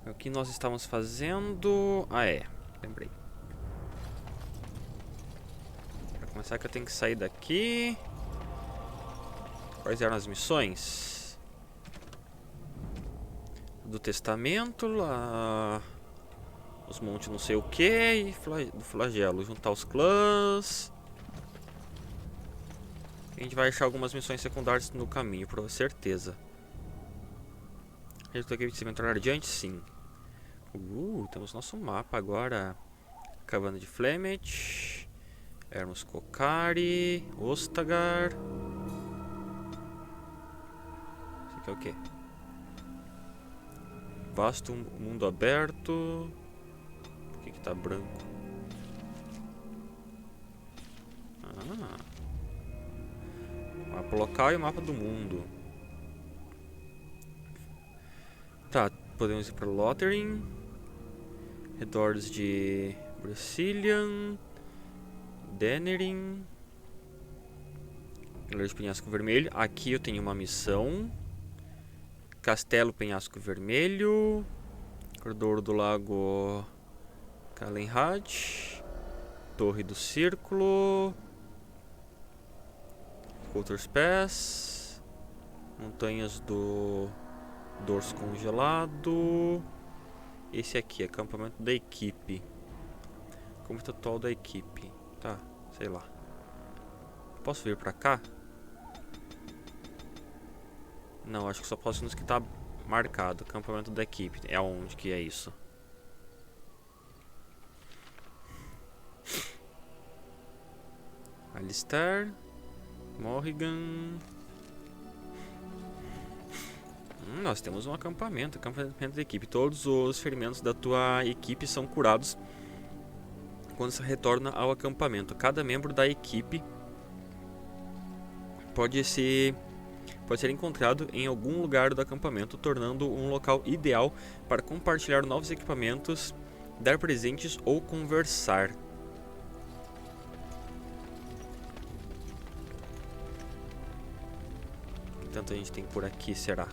O que nós estávamos fazendo... Ah, lembrei. Pra começar que eu tenho que sair daqui. Quais eram as missões? Do testamento, lá... Os montes não sei o que e do flagelo. Juntar os clãs. A gente vai achar algumas missões secundárias no caminho, por certeza. Resultou que se entrar adiante, sim. Temos nosso mapa agora. Cabana de Flemet, Hermos Kokari, Ostagar. Isso aqui é o quê? Vasto mundo aberto. Por que tá branco? Mapa local e mapa do mundo. Tá, podemos ir para Lothering. Redores de Brasilian, Denerim, Ilha de Penhasco Vermelho. Aqui eu tenho uma missão. Castelo Penhasco Vermelho, Corredor do Lago Kalenhad, Torre do Círculo, Cortes Pass, Montanhas do Dorso Congelado. Esse aqui, acampamento da equipe. Como está atual da equipe? Tá, sei lá. Posso vir pra cá? Não, acho que só posso ir nos que tá marcado. Acampamento da equipe. É onde que é isso? Alistair, Morrigan. Nós temos um acampamento da equipe. Todos os ferimentos da tua equipe são curados quando se retorna ao acampamento. Cada membro da equipe pode ser encontrado em algum lugar do acampamento, tornando um local ideal para compartilhar novos equipamentos, dar presentes ou conversar. O que tanto a gente tem por aqui, será?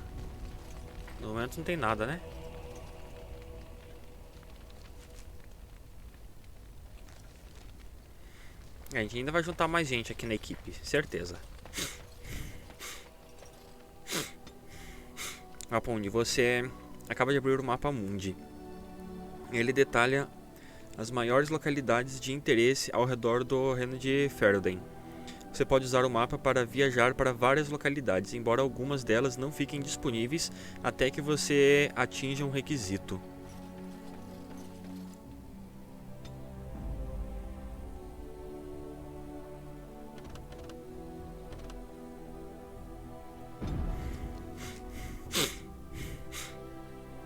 No momento não tem nada, né? A gente ainda vai juntar mais gente aqui na equipe, certeza. Mapa Mundi, você acaba de abrir o mapa Mundi. Ele detalha as maiores localidades de interesse ao redor do reino de Ferelden. Você pode usar o mapa para viajar para várias localidades, embora algumas delas não fiquem disponíveis até que você atinja um requisito.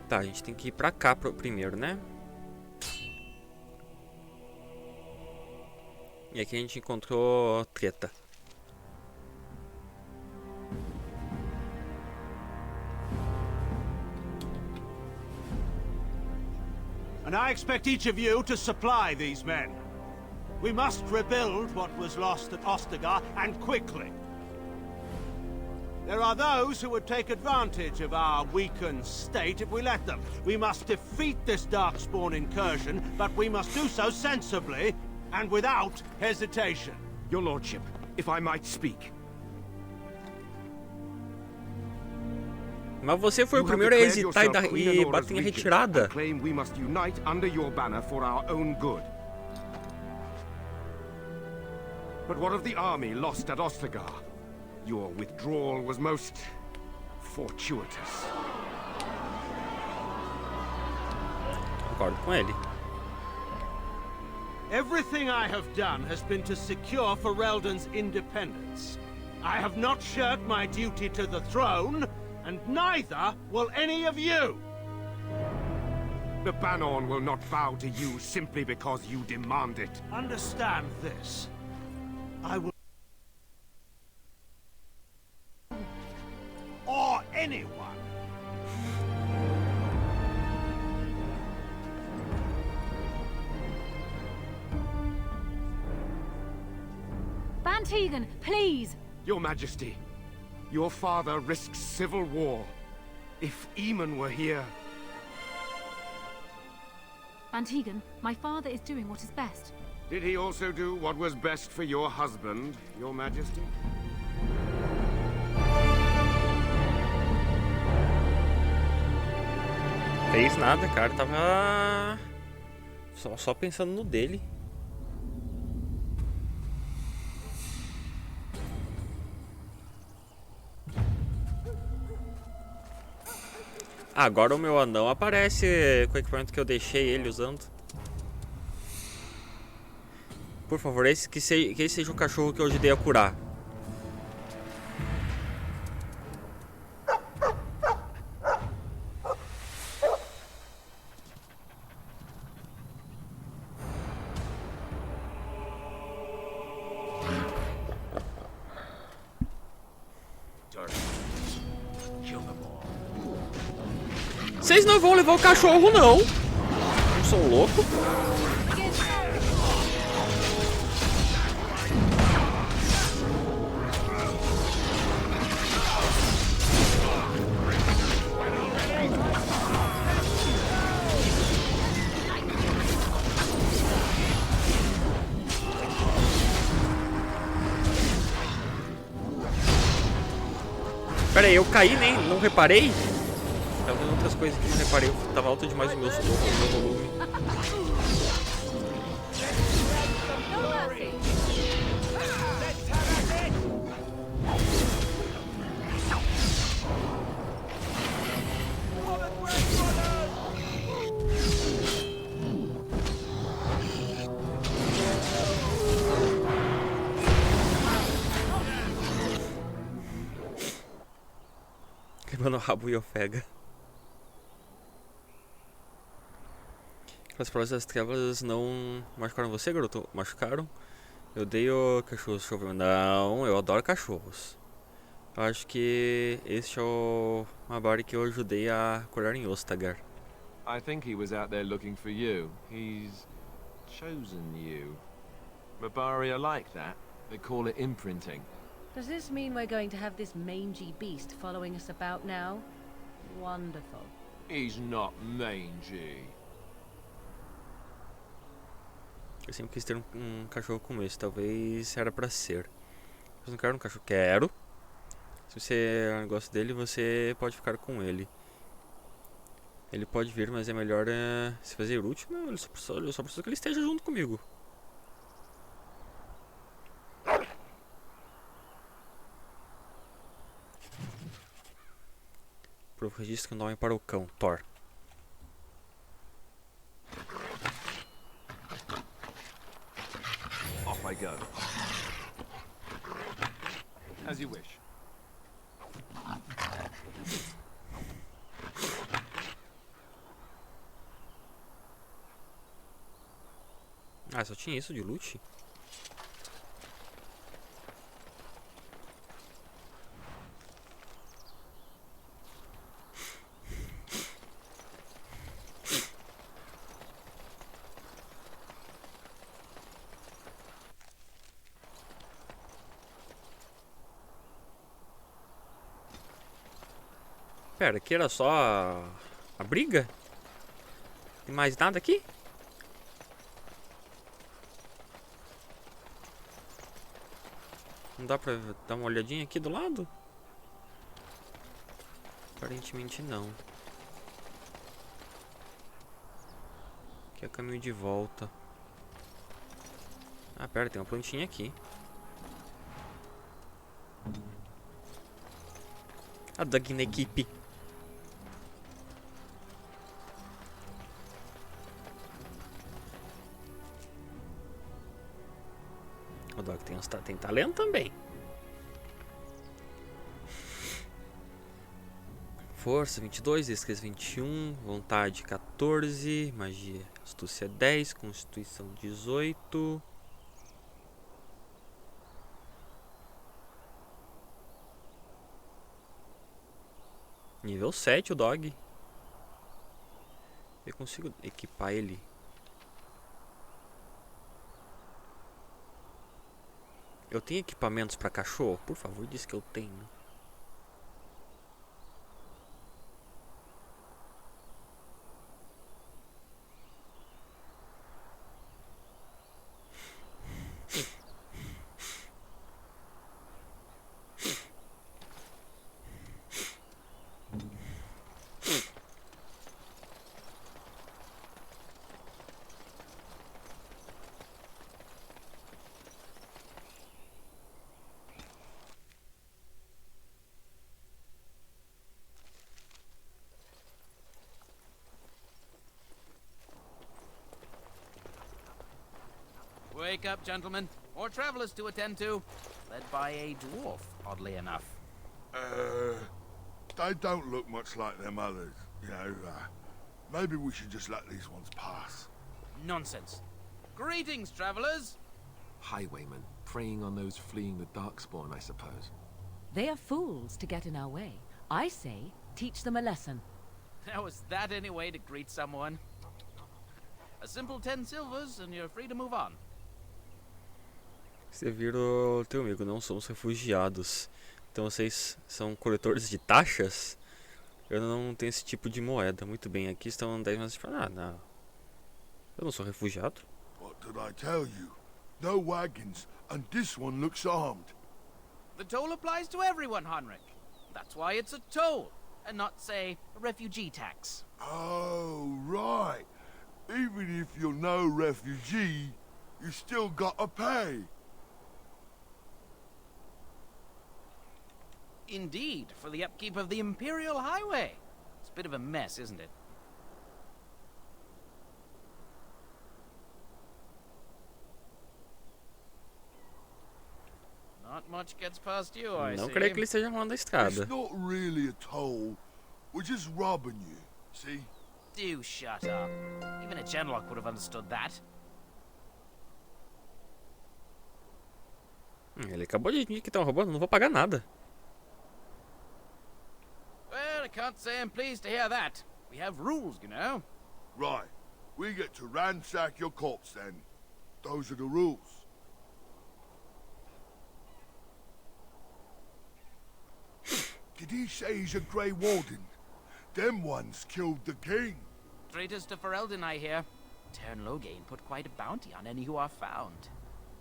Tá, a gente tem que ir pra cá primeiro, né? E aqui a gente encontrou treta. And I expect each of you to supply these men. We must rebuild what was lost at Ostagar, and quickly. There are those who would take advantage of our weakened state if we let them. We must defeat this Darkspawn incursion, but we must do so sensibly and without hesitation. Your Lordship, if I might speak. Mas você foi o primeiro a hesitar e bater em retirada. Claim we must unite under your banner for our own good. But what of the army lost at Ostagar? Your withdrawal was most fortuitous. Concordo com ele. Everything I have done has been to secure Ferelden's independence. I have not shirked my duty to the throne, and neither will any of you! The Banon will not bow to you simply because you demand it. Understand this. I will... or anyone. Van Tegan, please! Your Majesty, your father risks civil war. If Eamon were here... Antigon, my father is doing what is best. Did he also do what was best for your husband, Your Majesty? Fez nada, cara. Tava só pensando no dele. Agora o meu anão aparece com o equipamento que eu deixei ele usando. Por favor, que esse seja o cachorro que eu ajudei a curar. Vocês não vão levar o cachorro, não. Eu sou louco. Pera aí, eu caí, nem não reparei? Tava vendo outras coisas que não reparei. Tava alto demais o meu volume. Quebrando o rabo e ofega. As palavras das trevas não machucaram você, garoto? Machucaram? Eu odeio cachorros. Deixa eu ver. Não, eu adoro cachorros. Eu acho que este é o Mabari que eu ajudei a curar em Ostagar. I think he was out there looking for you. He's chosen you. Mabari are like that. They call it imprinting. Does this mean we're going to have this mangy beast following us about now? Wonderful. He's not mangy. Eu sempre quis ter um cachorro como esse. Talvez era pra ser. Mas não quero um cachorro. Quero. Se você gosta dele, você pode ficar com ele. Ele pode vir, mas é melhor se fazer útil. Não, eu só preciso que ele esteja junto comigo. Prova registro que o nome para o cão, Thor. Off I go. As you wish. Ah, só tinha isso de loot? Pera, aqui era só a briga? Tem mais nada aqui? Não dá pra dar uma olhadinha aqui do lado? Aparentemente não. Aqui é caminho de volta. Ah, pera, tem uma plantinha aqui. A Doug na equipe. O Doug tem talento também. Força 22, destreza 21, vontade 14, magia, astúcia 10, constituição 18. Nível 7 o Dog. Eu consigo equipar ele. Eu tenho equipamentos para cachorro? Por favor, diz que eu tenho. Wake up, gentlemen. More travelers to attend to. Led by a dwarf, oddly enough. They don't look much like them others, you know. Maybe we should just let these ones pass. Nonsense. Greetings, travelers. Highwaymen, preying on those fleeing the Darkspawn, I suppose. They are fools to get in our way. I say, teach them a lesson. Now is that any way to greet someone? A simple 10 silvers and you're free to move on. Você vira o teu amigo, não somos refugiados. Então vocês são coletores de taxas? Eu não tenho esse tipo de moeda. Muito bem, aqui estão 10 mais para nada. Eu não sou refugiado. What did I tell you? No wagons, and this one looks armed. The toll applies to everyone, Heinrich. That's why it's a toll, and not, say, a refugee tax. Oh, right. Even if you're no refugee, you still gotta pay. Indeed, for the upkeep of the Imperial Highway. It's a bit of a mess, isn't it? Not much gets past you, I Não see. creio que ele esteja falando da estrada. It's not really a toll. We're just robbing you, see? Do shut up. Even a genlock would have understood that. Ele acabou de dizer que estão roubando, não vou pagar nada. Well, I can't say I'm pleased to hear that. We have rules, you know. Right. We get to ransack your corpse then. Those are the rules. Did he say he's a Grey Warden? Them ones killed the king. Traitors to Ferelden, I hear. Tern Loghain put quite a bounty on any who are found.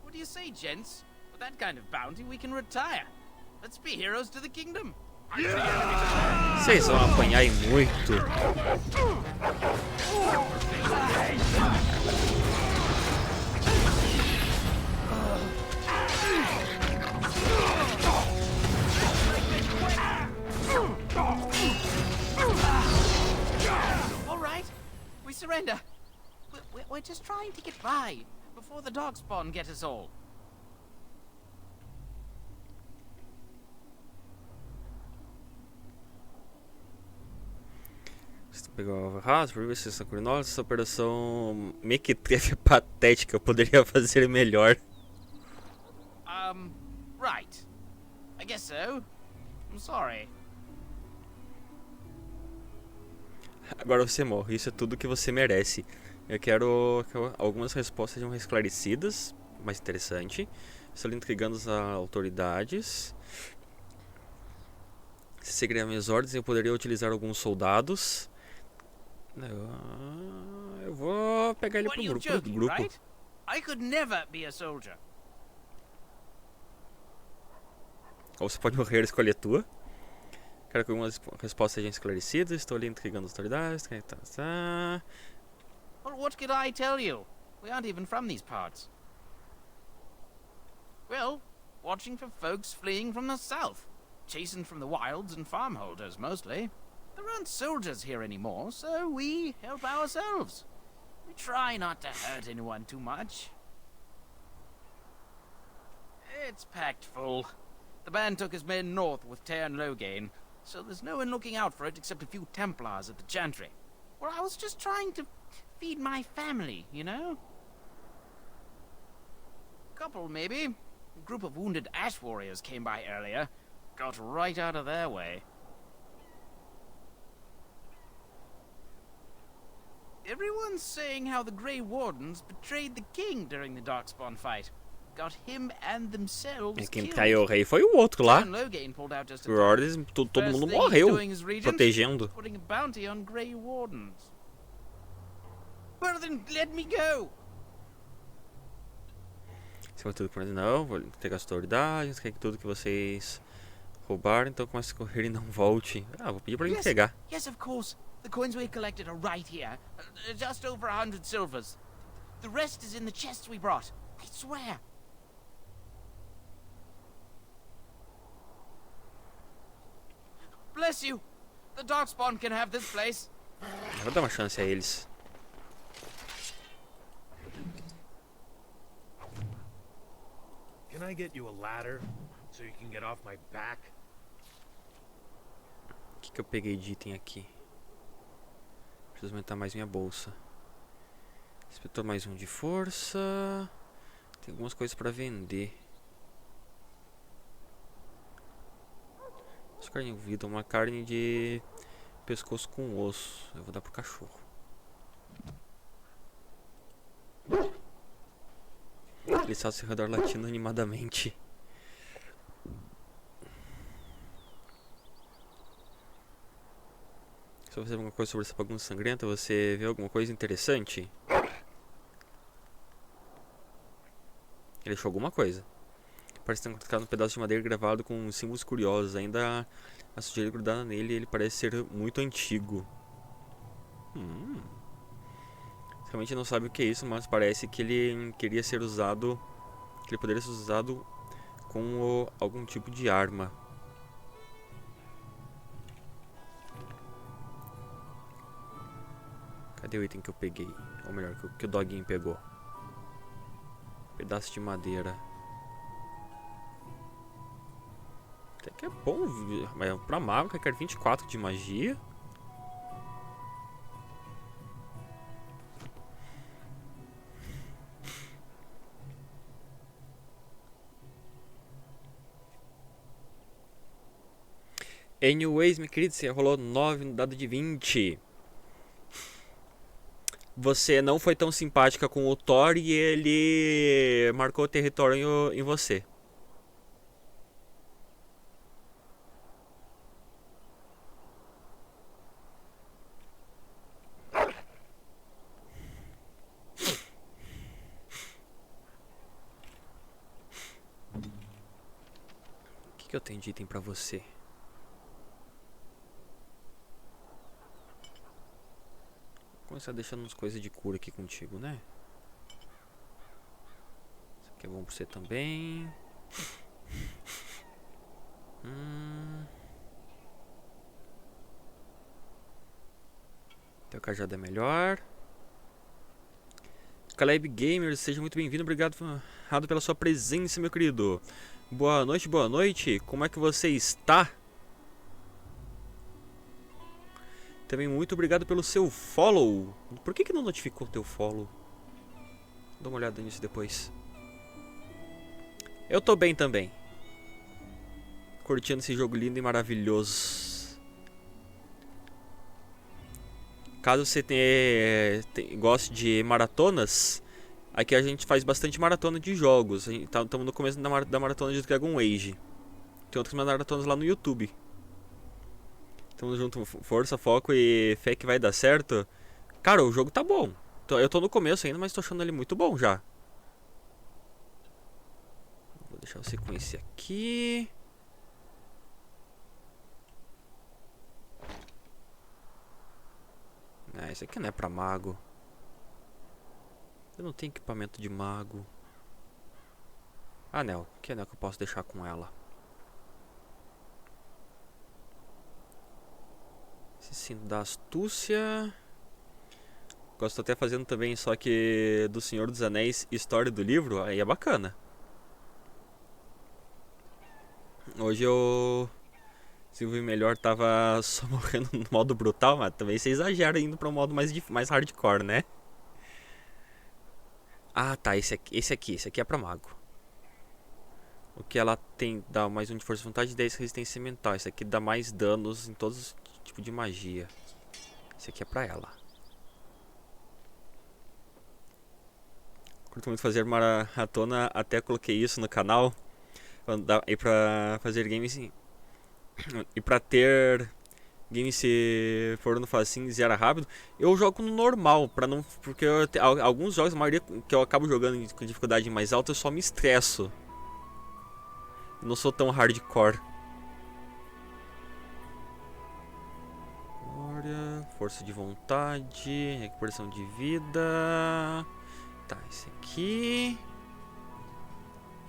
What do you say, gents? With that kind of bounty, we can retire. Let's be heroes to the kingdom. Vocês vão apanhar e muito. All right, we surrender. We're just trying to get by before the Darkspawn get us all. Pegou por ver se são criminosos. Essa operação mequetrefe patética poderia fazer melhor. Right. I guess so. I'm sorry. Agora você morre, isso é tudo que você merece. Eu quero que algumas respostas sejam esclarecidas, mais interessante. Estou intrigando as autoridades. Se seguir minhas ordens, eu poderia utilizar alguns soldados. Eu vou pegar ele pro grupo. Right? I could never be a soldier. Ou você pode morrer e escolher a tua. Quero que algumas respostas sejam esclarecidas. Estou ali intrigando as autoridades. Well, what could I tell you? We aren't even from these parts. Well, watching for folks fleeing from the south. Chasing from the wilds and farmholders, mostly. There aren't soldiers here anymore, so we help ourselves. We try not to hurt anyone too much. It's packed full. The band took his men north with Tern Loghain, so there's no one looking out for it except a few Templars at the Chantry. Well, I was just trying to feed my family, you know? Couple, maybe. A group of wounded ash warriors came by earlier. Got right out of their way. Everyone's saying how the Grey Wardens betrayed the king during the Darkspawn fight. Got him and themselves Quem killed. traiu o rei foi o outro lá. Tern Loghain pulled out just in Por time. ordens, todo First mundo thing he's morreu doing as regent, protegendo. putting a bounty on Grey Wardens. Well then, let me go. Você vai tudo por não, vou entregar as autoridades, quer que tudo que vocês roubaram, então comece a correr e não volte. Vou pedir pra ele entregar. Yes, of course. The coins we collected are right here. Just over 100 silvers. The rest is in the chests we brought. I swear. Bless you. The Darkspawn can have this place. Vou dar uma chance a eles. Can I get you a ladder so you can get off my back? O que eu peguei de item aqui? Preciso aumentar mais minha bolsa. Inspetor mais um de força. Tem algumas coisas pra vender. Essa carne vida, uma carne de pescoço com osso. Eu vou dar pro cachorro. Ele está ao redor latindo animadamente. Se você vê alguma coisa sobre essa bagunça sangrenta, você vê alguma coisa interessante? Ele achou alguma coisa. Parece ter encontrado um pedaço de madeira gravado com símbolos curiosos. Ainda a sujeira grudada nele, ele parece ser muito antigo. Realmente não sabe o que é isso, mas parece que ele queria ser usado, que ele poderia ser usado com algum tipo de arma. Cadê o item que eu peguei? Ou melhor, que o doguinho pegou? Pedaço de madeira. Até que é bom, mas pra mago requer 24 de magia. Anyways, meu querido, você rolou 9 no dado de 20. Você não foi tão simpática com o Thor e ele marcou território em você. O que eu tenho de item pra você? Vou começar deixando umas coisas de cura aqui contigo, né? Isso aqui é bom pra você também. Teu cajado é melhor. Caleb Gamer, seja muito bem-vindo. Obrigado pela sua presença, meu querido. Boa noite, boa noite. Como é que você está? Também muito obrigado pelo seu follow. Por que não notificou o teu follow? Dá uma olhada nisso depois. Eu tô bem também. Curtindo esse jogo lindo e maravilhoso. Caso você goste de maratonas, aqui a gente faz bastante maratona de jogos. Estamos no começo da maratona de Dragon Age. Tem outras maratonas lá no YouTube. Tamo junto, força, foco e fé que vai dar certo. Cara, o jogo tá bom. Eu tô no começo ainda, mas tô achando ele muito bom já. Vou deixar você com esse aqui. Esse aqui não é pra mago. Eu não tenho equipamento de mago. Anel. Que anel que eu posso deixar com ela? Esse sino da astúcia. Gosto até fazendo também, só que do Senhor dos Anéis, história do livro. Aí é bacana. Hoje eu desenvolvi melhor, tava só morrendo no modo brutal, mas também você exagera indo pra um modo mais hardcore, né? Ah, tá, esse aqui é pra mago. O que ela tem, dá mais 1 de força de vontade e 10 resistência mental. Esse aqui dá mais danos em todos os tipos de magia. Esse aqui é pra ela. Curto muito fazer maratona, até coloquei isso no canal. E pra fazer games e pra ter games se for no facinho e zera rápido, eu jogo no normal, porque alguns jogos, a maioria que eu acabo jogando com dificuldade mais alta, eu só me estresso. Eu não sou tão hardcore. Glória, força de vontade, recuperação de vida. Tá, esse aqui.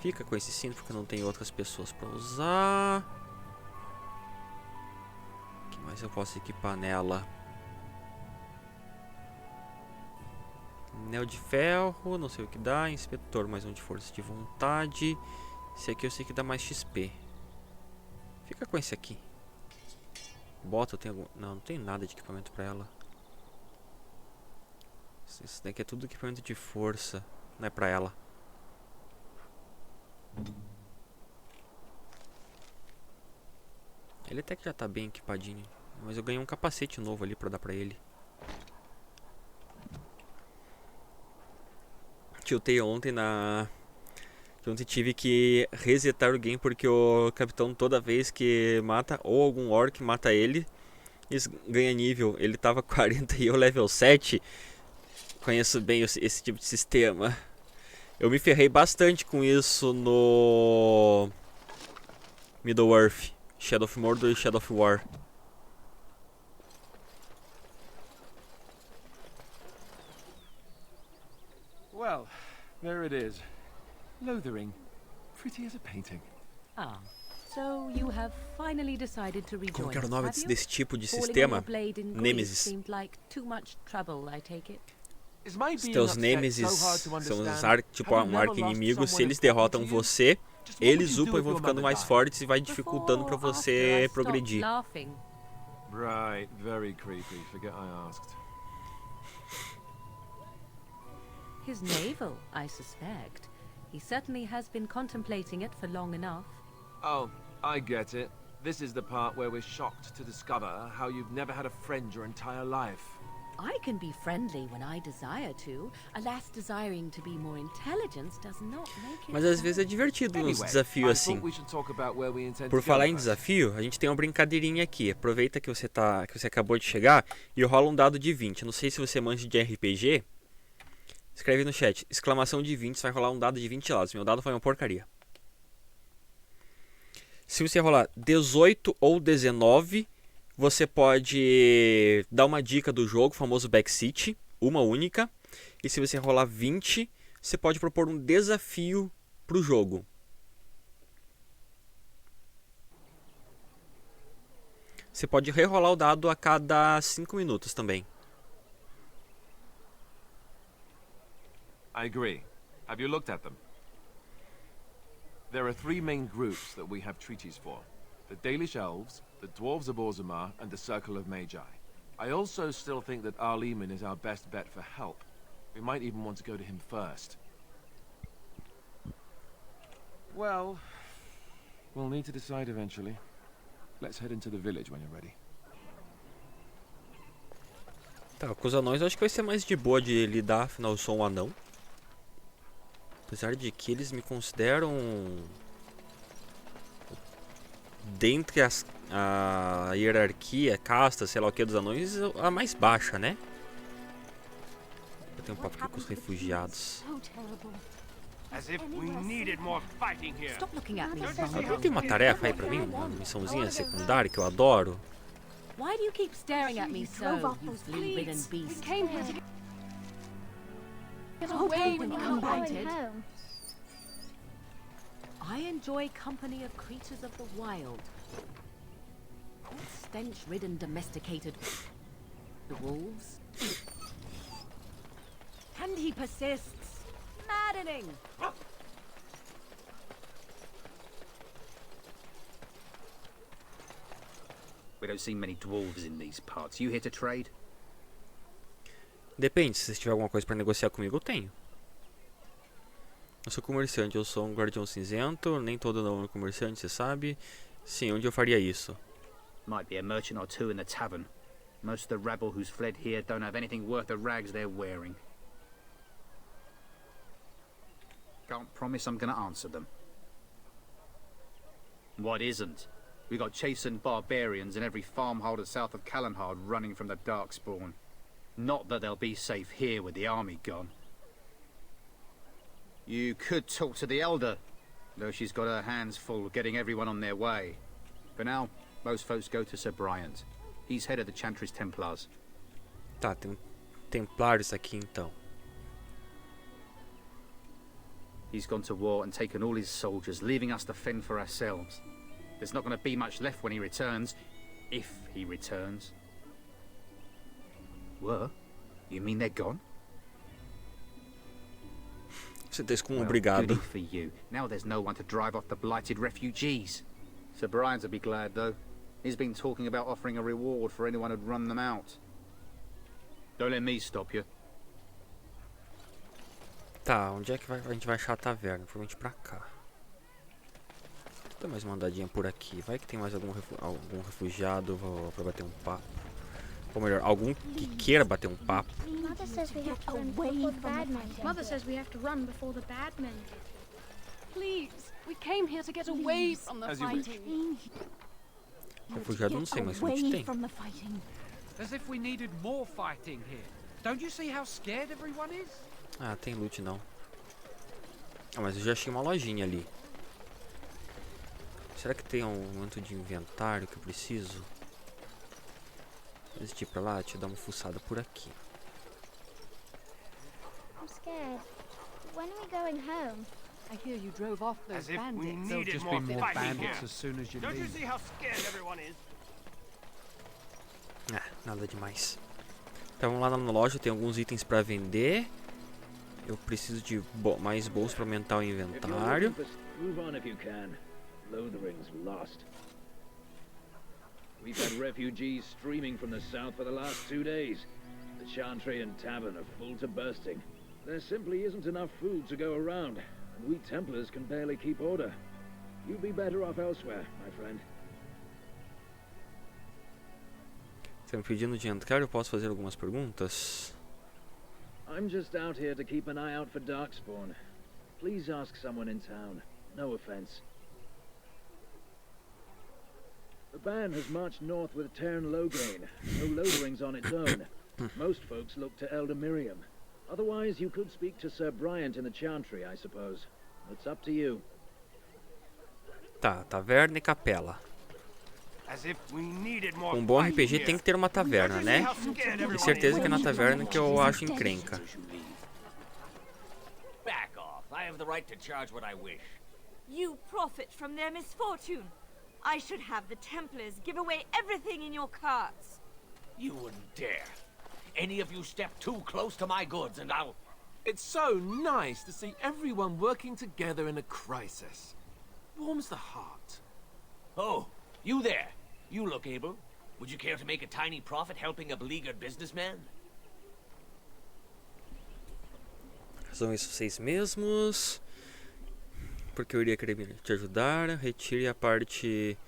Fica com esse cinto porque não tem outras pessoas pra usar. O que mais eu posso equipar nela? Anel de ferro, não sei o que dá. Inspetor, mais 1 de força de vontade. Esse aqui eu sei que dá mais XP. Fica com esse aqui. Bota, tem algum... Não tem nada de equipamento pra ela. Esse daqui é tudo equipamento de força. Não é pra ela. Ele até que já tá bem equipadinho. Mas eu ganhei um capacete novo ali pra dar pra ele. Tiltei ontem na... Ontem tive que resetar o game porque o capitão toda vez que mata ou algum orc mata ele, ganha nível. Ele tava 40 e eu level 7. Conheço bem esse tipo de sistema. Eu me ferrei bastante com isso no Middle-earth, Shadow of Mordor e Shadow of War. Well, there it is. Lothering. Pretty as a painting. Ah, so you have finally decided to rejoin. Como que era o nome us, have you? desse tipo de Falling sistema? on your blade in grief Nemesis. seemed like too much trouble, I take it. Is my Os being teus upset Nemesis so hard to são understand? tipo Have you um never arqui-inimigo. lost Se eles someone derrotam important to you? você, Just what would eles you do upam e if vão your ficando mother mais died? fortes e vai dificultando pra Before or você after I stopped progredir. laughing. Right, very creepy. Forget I asked. His navel, I suspect. He certainly has been contemplating it for long enough. Oh, I get it. This is the part where we're shocked to discover how you've never had a friend your entire life. I can be friendly when I desire to. Alas, desiring to be more intelligent does not make it. Mas às vezes é divertido uns Anyway, desafios I assim. thought we should talk about where we intend Por to falar go em first. desafio, a gente tem uma brincadeirinha aqui. Aproveita que você acabou de chegar e rola um dado de 20. Não sei se você manja de RPG. Escreve no chat, exclamação de 20, você vai rolar um dado de 20 lados. Meu dado foi uma porcaria. Se você rolar 18 ou 19, você pode dar uma dica do jogo, o famoso backseat, uma única. E se você rolar 20, você pode propor um desafio pro jogo. Você pode rerolar o dado a cada 5 minutos também. I agree. Have you looked at them? There are 3 main groups that we have treaties for. The Dalish Elves, the Dwarves of Orzammar, and the Circle of Magi. I also still think that Arleman is our best bet for help. We might even want to go to him first. Well, we'll need to decide eventually. Let's head into the village when you're ready. Tá, com os anões eu acho que vai ser mais de boa de lidar, afinal eu sou um anão. Apesar de que eles me consideram dentre a hierarquia, casta, sei lá o que dos anões, a mais baixa, né? Eu tenho um papo aqui com os refugiados. As if we needed more fighting here. Stop looking at me. Alguém tem uma tarefa aí pra mim? Uma missãozinha secundária que eu adoro? Why do you keep staring at me so, you flea-ridden beast? Came here to get Oh, away when when you you come invited. home. I enjoy company of creatures of the wild. Stench-ridden, domesticated wolves. And he persists. Maddening! We don't see many dwarves in these parts. You here to trade? Depende, se tiver alguma coisa pra negociar comigo, eu tenho. Eu sou comerciante, eu sou um guardião cinzento, nem todo não é comerciante, você sabe. Sim, onde eu faria isso? Might be a merchant or two in the tavern. Most of the rabble who's fled here don't have anything worth the rags they're wearing. Can't promise I'm gonna answer them. What isn't? We got chastened barbarians in every farmholder south of Callanhard running from the Darkspawn. Not that they'll be safe here with the army gone. You could talk to the Elder, though she's got her hands full getting everyone on their way. For now, most folks go to Sir Bryant. He's head of the Chantry's Templars. Tá, tem templários aqui então. He's gone to war and taken all his soldiers, leaving us to fend for ourselves. There's not going to be much left when he returns. If he returns. Were? You mean they're gone? Você tá como Well, obrigado. goody for you. Now there's no one to drive off the blighted refugees. Sir Brian's will be glad, though. He's been talking about offering a reward for anyone who'd run them out. Don't let me stop you. Tá, onde é que a gente vai achar a taverna? Provavelmente pra cá. Dá mais uma andadinha por aqui. Vai que tem mais algum refugiado pra bater um papo. Ou melhor, algum que queira bater um papo. Mother says we have to run before the bad men get. Mother says we have to run before the bad men get. Please, we came here to get away from the fighting. Refugiado não sei, mas a gente tem. As if we needed more fighting here. Don't you see how scared everyone is? Ah, tem loot não. Ah, mas eu já achei uma lojinha ali. Será que tem um momento de inventário que eu preciso? Antes de ir pra lá, deixa eu dar uma fuçada por aqui. I'm scared. When are we going home? I hear you drove off those As if we bandits. There'll needed just more be more fighting bandits here. as soon as you Don't you leave. see how scared everyone is? Ah, nada demais. Então vamos lá na loja, tem alguns itens pra vender. Eu preciso de mais bolsas pra aumentar o inventário. Move on if you can. Lothering's lost. We've had refugees streaming from the south for the last 2 days. The Chantry and Tavern are full to bursting. There simply isn't enough food to go around, and we Templars can barely keep order. You'd be better off elsewhere, my friend. Você me pedindo de entrar, eu posso fazer algumas perguntas? I'm just out here to keep an eye out for Darkspawn. Please ask someone in town. No offense. The band has marched north with Tern Loghain. No Lotherings on its own. Most folks look to Elder Miriam. Otherwise, you could speak to Sir Bryant in the Chantry, I suppose. It's up to you. Tá, taverna e capela. As if we needed more Um bom fighting RPG here. tem que ter uma taverna, né? Tenho certeza que é na taverna que eu acho encrenca. Back off. I have the right to charge what I wish. You profit from their misfortune. I should have the Templars give away everything in your carts. You wouldn't dare. Any of you step too close to my goods and I'll... It's so nice to see everyone working together in a crisis. Warms the heart. Oh, you there. You look able. Would you care to make a tiny profit helping a beleaguered businessman? São isso vocês mesmos. Porque eu iria querer te ajudar. Retire a parte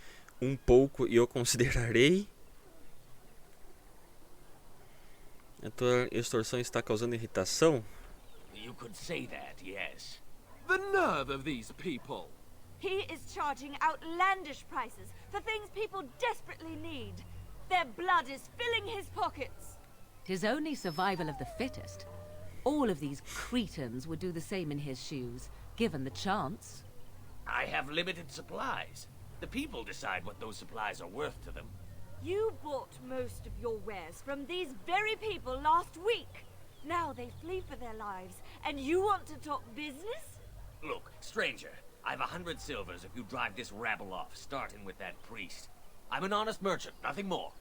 um pouco e eu considerarei. A tua extorsão está causando irritação? You could say that, yes. The nerve of these people! He is charging outlandish prices for things people desperately need. Their blood is filling his pockets. 'Tis only survival of the fittest. All of these cretins would do the same in his shoes, given the chance. I have limited supplies. The people decide what those supplies are worth to them. You bought most of your wares from these very people last week. Now they flee for their lives, and you want to talk business? Look, stranger, I've 100 silvers if you drive this rabble off, starting with that priest. I'm an honest merchant, nothing more.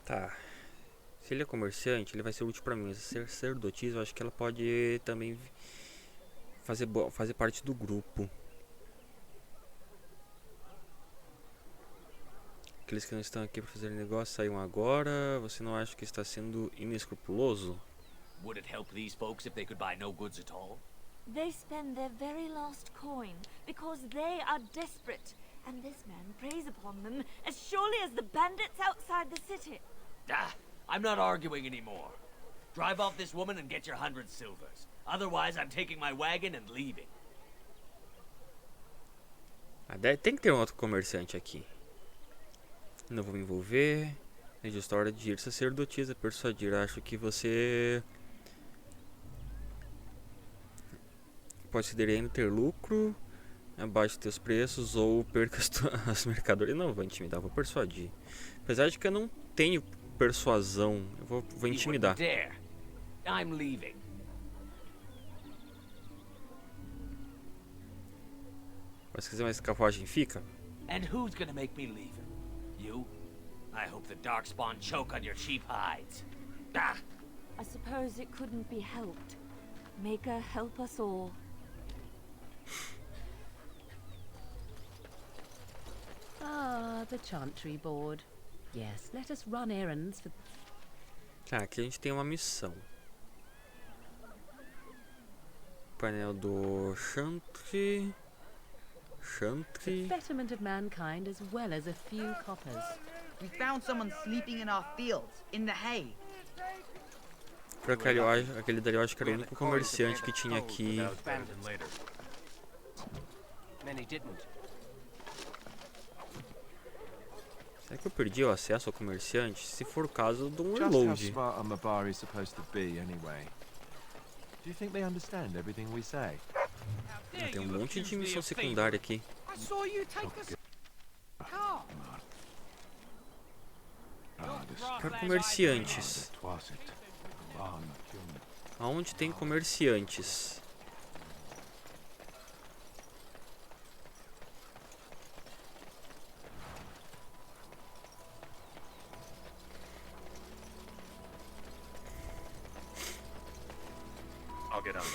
Tá. Se ele é comerciante, ele vai ser útil pra mim. Mas ser sacerdotisa, eu acho que ela pode também fazer parte do grupo. Aqueles que não estão aqui para fazer negócio saíram agora. Você não acha que está sendo inescrupuloso? Would it help these folks if they could buy no goods at all? They spend their very last coin because they are desperate, and this man preys upon them as surely as the bandits outside the city. Ah, I'm not arguing anymore. Drive off this woman and get your 100 silvers. Otherwise, I'm taking my wagon and leaving. Tem que ter um outro comerciante aqui. Não vou me envolver. É justa hora de ir sacerdotisa, persuadir. Acho que você pode se ainda ter lucro, abaixe teus preços ou perca as mercadorias. Não vou intimidar, vou persuadir. Apesar de que eu não tenho persuasão, eu vou intimidar. I'm leaving. Mas se quiser mais carruagem, fica. And who's gonna make me leave? You? I hope the Darkspawn choke on your cheap hides. Ah! I suppose it couldn't be helped. Maker, help us all. Ah, the chantry board. Yes, let us run errands for... Tá, aqui a gente tem uma missão. Painel do chantry. The betterment of mankind as well as a few coppers. We found someone sleeping in our fields, in the hay. Por aquele dali eu acho que era o único comerciante que tinha aqui. Será que eu perdi o acesso ao comerciante? Se for o caso, eu dou um reload. Tem um monte de missão secundária aqui. Para comerciantes. Aonde tem comerciantes? I'll get on it.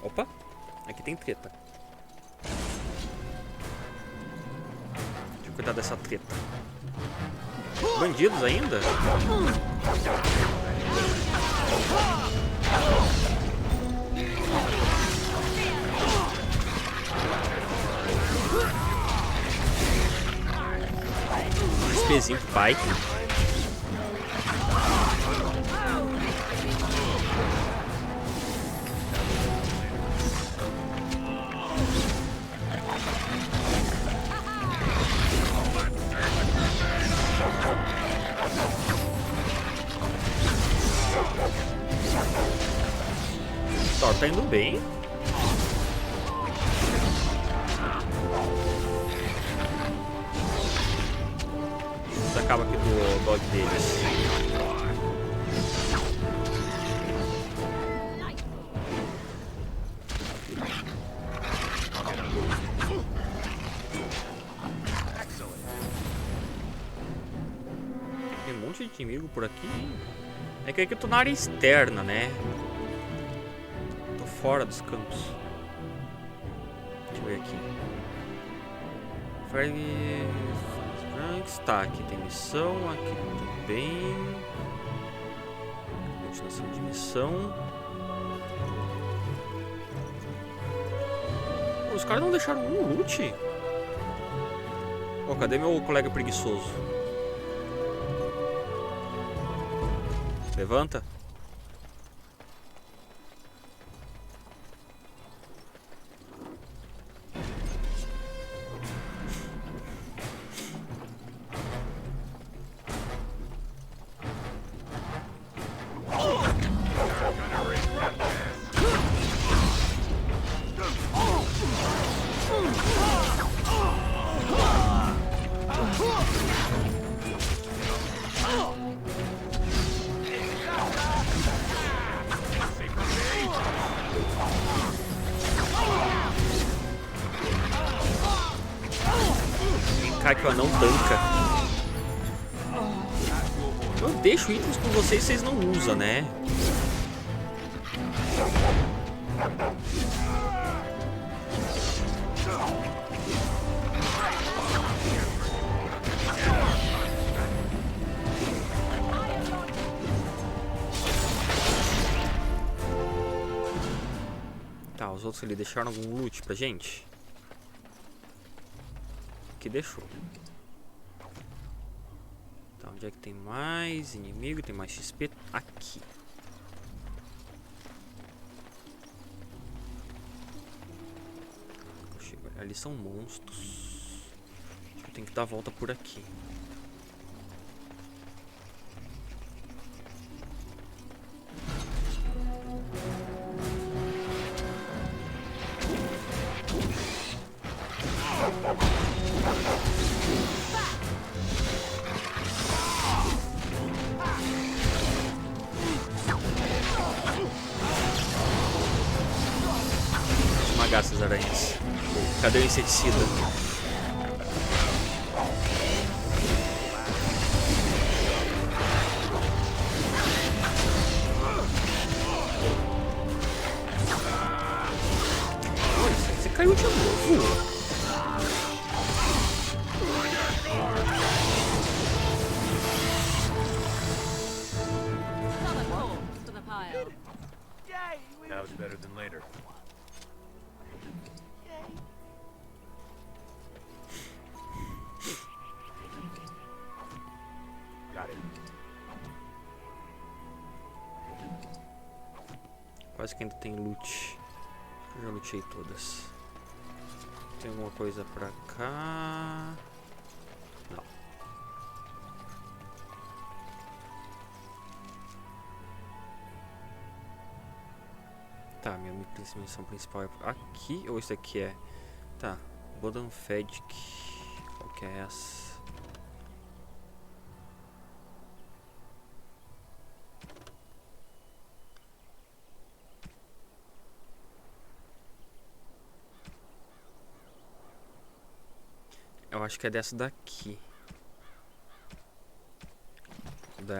Opa, aqui tem treta. Deixa eu cuidar dessa treta. Bandidos ainda? XPzinho pro pai. Thor tá indo bem. Isso acaba aqui do dog deles. Tem um monte de inimigo por aqui. É que aqui eu tô na área externa, né? Fora dos campos. Deixa eu ver aqui. Franks, tá, aqui tem missão, aqui também. Continuação de missão. Pô, os caras não deixaram um loot. Pô, cadê meu colega preguiçoso? Levanta. Que o anão tanca. Eu deixo itens com vocês, vocês não usam, né? Tá, os outros ali deixaram algum loot pra gente? Que deixou. Tá, onde é que tem mais inimigo? Tem mais XP aqui. Ali são monstros. Acho que eu tenho que dar a volta por aqui. Essas aranhas. Cadê o inseticida? smile. Now's better than later. Got it. Quase que ainda tem loot. Eu já lootei todas. Tem alguma coisa pra cá? Não. Tá, minha missão principal é aqui ou isso aqui é? Tá, Bodanfedic. Qual que é essa? Eu acho que é dessa daqui.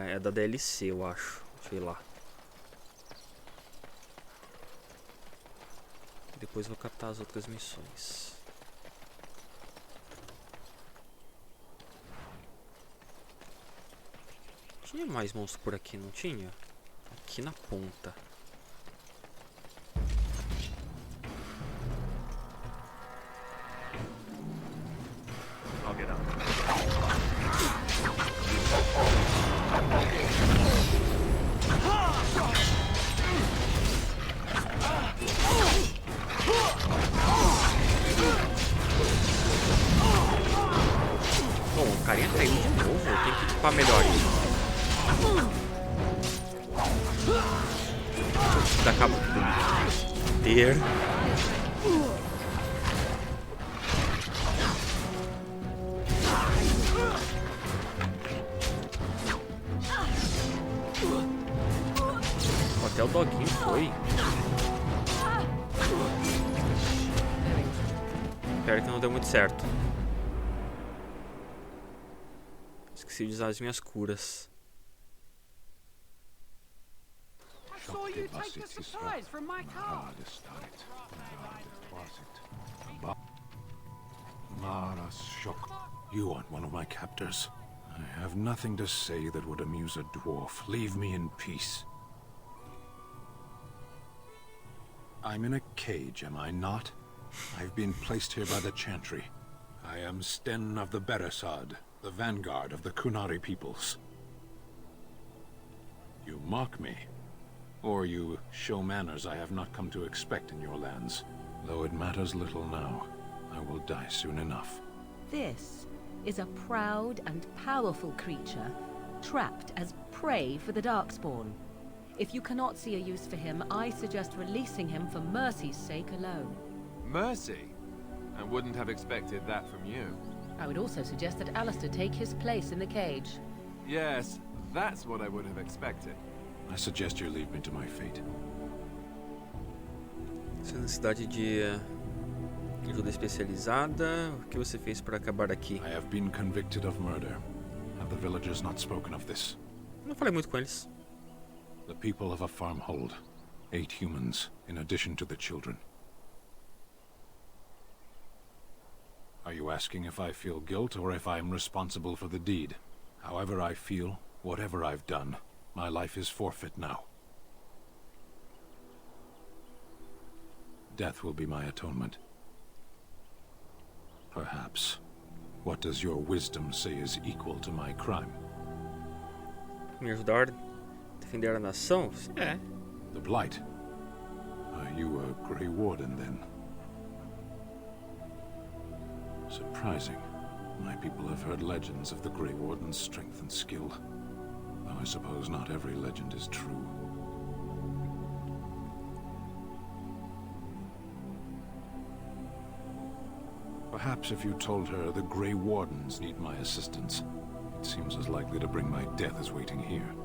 É da DLC, eu acho. Sei lá. Depois vou captar as outras missões. Tinha mais monstro por aqui, não tinha? Aqui na ponta. I'll get up. Bom, o carinha caiu de novo. Eu tenho que equipar melhor isso. Dá cabo do ter. Até o doguinho foi. Espero que não deu muito certo. Esqueci de usar as minhas curas. Saw you take a surprise from my car. You aren't one of my captors. I have nothing to say that would amuse a dwarf. Leave me in peace. I'm in a cage, am I not? I've been placed here by the Chantry. I am Sten of the Beresad, the vanguard of the Kunari peoples. You mock me, or you show manners I have not come to expect in your lands. Though it matters little now, I will die soon enough. This is a proud and powerful creature, trapped as prey for the Darkspawn. If you cannot see a use for him, I suggest releasing him for mercy's sake alone. Mercy? I wouldn't have expected that from you. I would also suggest that Alistair take his place in the cage. Yes, that's what I would have expected. I suggest you leave me to my fate. Sem necessidade de ajuda especializada. O que você fez para acabar aqui? I have been convicted of murder. Have the villagers not spoken of this? Não falei muito com eles. The people of a farmhold. 8 humans, in addition to the children. Are you asking if I feel guilt or if I'm responsible for the deed? However I feel, whatever I've done, my life is forfeit now. Death will be my atonement. Perhaps. What does your wisdom say is equal to my crime? Me ajudar a defender a nação? É. The Blight. Are you a Grey Warden then? Surprising. My people have heard legends of the Grey Warden's strength and skill. Though I suppose not every legend is true. Perhaps if you told her the Grey Wardens need my assistance, it seems as likely to bring my death as waiting here.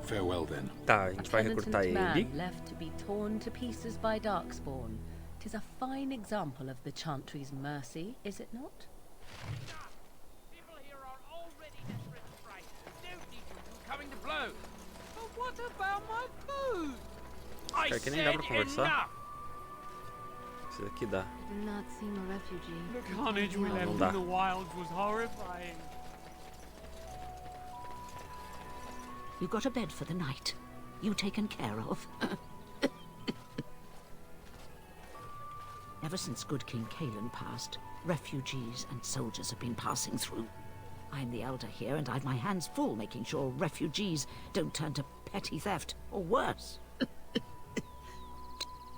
Farewell then. Tá, a gente vai recrutar ele. Left to be torn to pieces by Darkspawn. 'Tis a fine example of the Chantry's mercy, is it not? People here are already desperate to strike. Don't need you two coming to blows. But what about my food? I Cara, que nem dá pra conversar. enough. Esse daqui dá. Do not seem a refugee. The carnage we left in the wilds was horrifying. You got a bed for the night. You taken care of. Ever since good King Kalen passed, refugees and soldiers have been passing through. I'm the elder here, and I've my hands full making sure refugees don't turn to petty theft, or worse.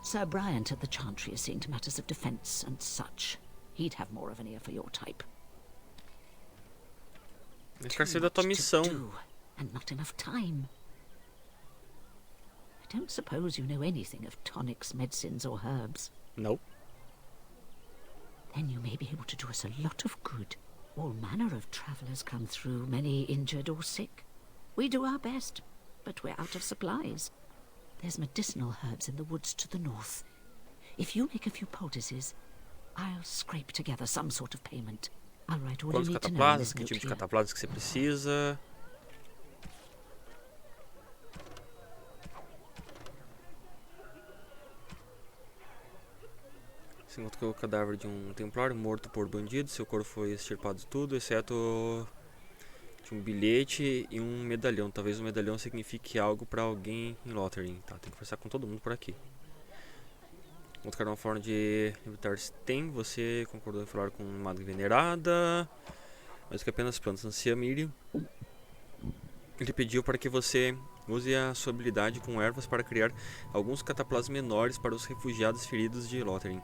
Sir Bryant at the Chantry is seeing to matters of defense and such. He'd have more of an ear for your type. Esqueci da tua missão. And not enough time. I don't suppose you know anything of tonics, medicines, or herbs. Nope. Then you may be able to do us a lot of good. All manner of travelers come through, many injured or sick. We do our best, but we're out of supplies. There's medicinal herbs in the woods to the north. If you make a few poultices, I'll scrape together some sort of payment. I'll write all you Quantos need to know. cataplasmas, que tipo de cataplasmas que você precisa? Você encontrou o cadáver de um templário morto por bandidos. Seu corpo foi extirpado tudo, exceto de um bilhete e um medalhão. Talvez o medalhão signifique algo para alguém em Lothringen. Tá, tem que conversar com todo mundo por aqui. Encontrar uma forma de evitar Sten. Você concordou em falar com uma madre venerada, mas que apenas plantas anciã Miriam. Ele pediu para que você use a sua habilidade com ervas para criar alguns cataplasmas menores para os refugiados feridos de Lothringen.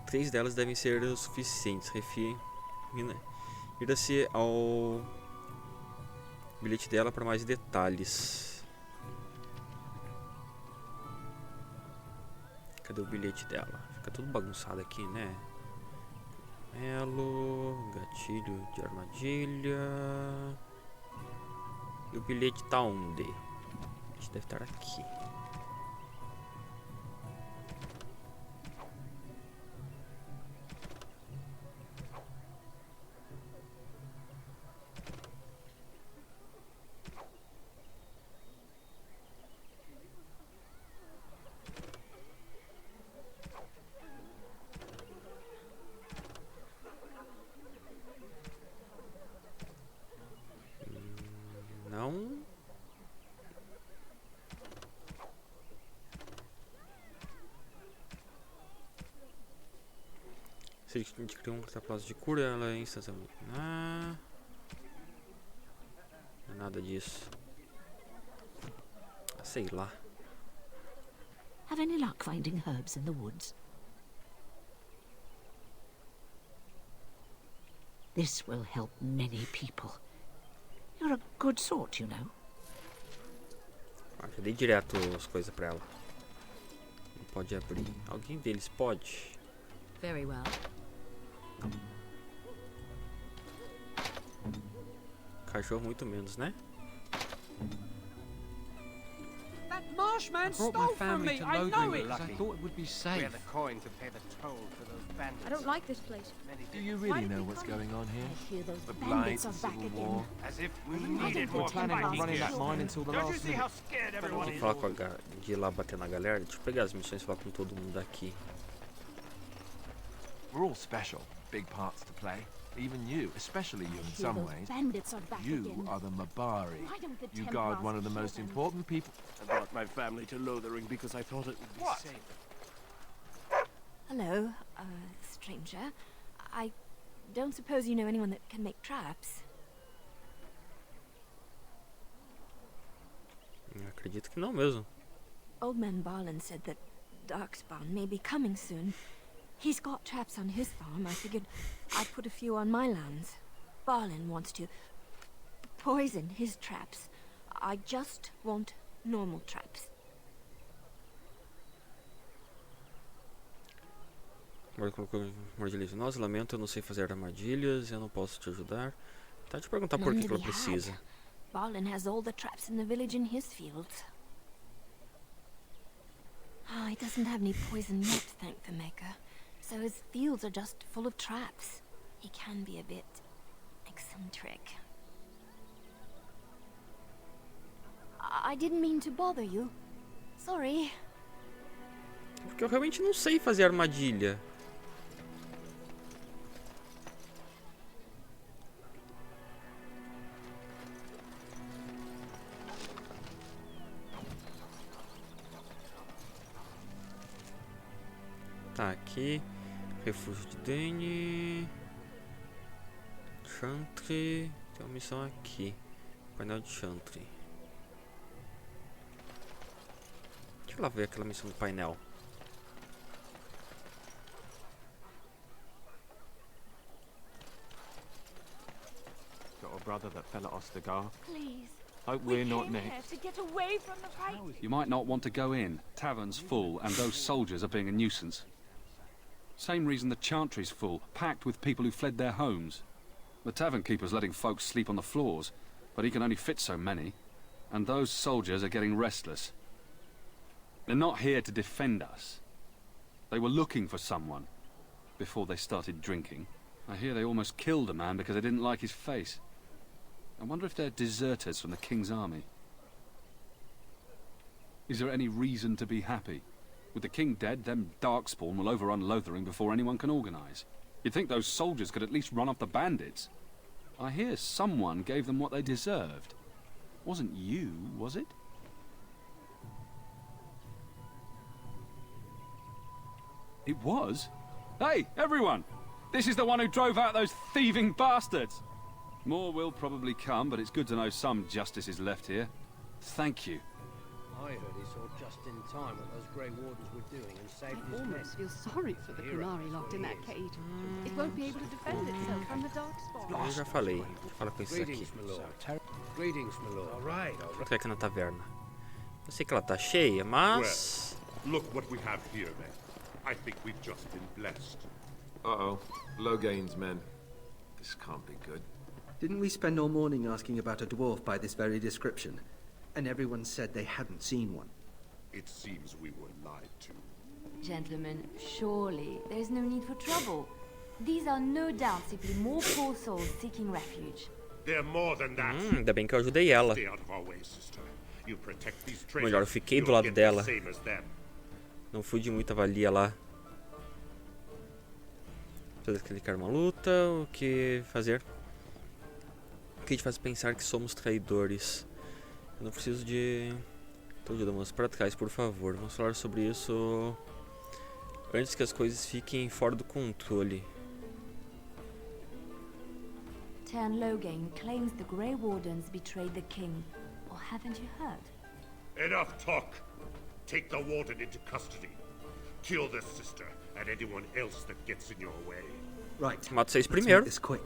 3 delas devem ser o suficientes. Refira-se ao bilhete dela para mais detalhes. Cadê o bilhete dela? Fica tudo bagunçado aqui, né? Elo, gatilho de armadilha. E o bilhete tá onde? O bilhete deve estar aqui. Não. Se a gente cria um cataplasma de cura, ela é instantânea. Não é nada disso. Sei lá. Have any luck finding herbs in the woods? This will help many people. You're a good sort, you know. Já dei direto as coisas pra ela. Não pode abrir. Alguém deles pode? Very well. Não. Cachorro muito menos, né? That Marshman stole from me. I know it. I thought it would be safe. We had the coin to pay the toll for those bandits. I don't like this place. Do you really know what's going on here? I hear those The bandits Blight, are the back Civil again. War. As if we I needed don't more want Planning on Vikings running here. that mine until the Don't you last see how minute. scared Vou everyone is? falar com de ir lá bater na galera. Deixa eu pegar as missões e falar com todo mundo aqui. We're all special, big parts to play. Even you, especially you in I hear some those ways. bandits are back You again. are the Mabari. Why don't the You guard Templars one of the kill most them? important people. I brought my family to Lothering because I thought it would be safe. Hello, stranger. I don't suppose you know anyone that can make traps? Acredito que não mesmo. Old man Barlin said that Darkspawn may be coming soon. He's got traps on his farm. I figured I'd put a few on my lands. Barlin wants to poison his traps. I just want normal traps. Agora colocou armadilhas. Nós lamento, eu não sei fazer armadilhas, eu não posso te ajudar. Tá te perguntar por que ela precisa. Barlin has all the traps in the village in his fields. Ah, he doesn't have any poison yet, thank the Maker. So his fields are just full of traps. He can be a bit eccentric. I didn't mean to bother you. Sorry. Porque eu realmente não sei fazer armadilha. Tá, aqui. Refúgio de Dane. Chantry. Tem uma missão aqui. Painel de Chantry. Deixa eu lá ver aquela missão do painel. Got a brother that fell at Ostagar. Please. Hope we're not next. To get away from the fight. You might not want to go in. Tavern's full, and those soldiers are being a nuisance. Same reason the Chantry's full, packed with people who fled their homes. The tavern keeper's letting folks sleep on the floors, but he can only fit so many. And those soldiers are getting restless. They're not here to defend us. They were looking for someone before they started drinking. I hear they almost killed a man because they didn't like his face. I wonder if they're deserters from the King's army. Is there any reason to be happy? With the King dead, them Darkspawn will overrun Lothering before anyone can organize. You'd think those soldiers could at least run off the bandits. I hear someone gave them what they deserved. Wasn't you, was it? It was? Hey, everyone! This is the one who drove out those thieving bastards! More will probably come, but it's good to know some justice is left here. Thank you. I heard he saw just in time what those Grey Wardens were doing and saved I his men. almost feel sorry for the Kunari locked in that cage. It won't be able to defend itself from the Darkspawn. Eu já falei. Deixa eu falar com isso aqui. Greetings, my lord. Greetings, my lord. All right. Quanto é aqui na taverna? Eu sei que ela tá cheia, mas... Well, look what we have here, men. I think we've just been blessed. Uh-oh. Logain's men. This can't be good. Didn't we spend all morning asking about a dwarf by this very description? And everyone said they hadn't seen one. It seems we were lied to. Gentlemen, surely there's no need for trouble. These are no doubt simply more poor souls seeking refuge. They're more than that. Ainda bem que eu ajudei ela. Stay out of our way, sister. You protect these Melhor, eu fiquei do lado dela. Não fui de muita valia lá. Precisa clicar uma luta. O que fazer? O que te faz pensar que somos traidores? Eu não preciso de ajuda, vamos para trás, por favor. Vamos falar sobre isso antes que as coisas fiquem fora do controle. Tern Logain claims the Grey Wardens betrayed the king. Or haven't you heard? Enough talk. Take the warden into custody. Kill this sister and anyone else that gets in your way. Right. Mata vocês primeiro. This quick.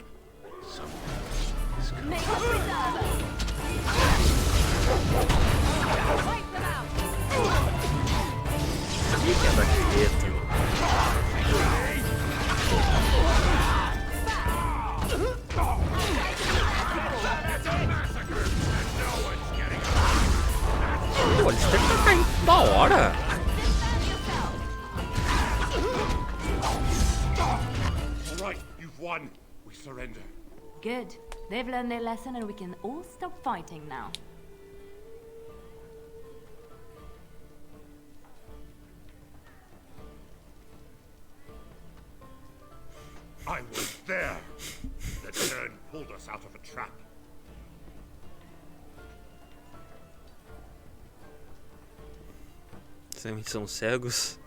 Make us reserve! Wipe them out! Quebra quieto. Pô, eles têm que cair da hora. All right, you've won. We surrender. Good. They've learned their lesson and we can all stop fighting now. I was there. The turn pulled us out of a trap. São cegos.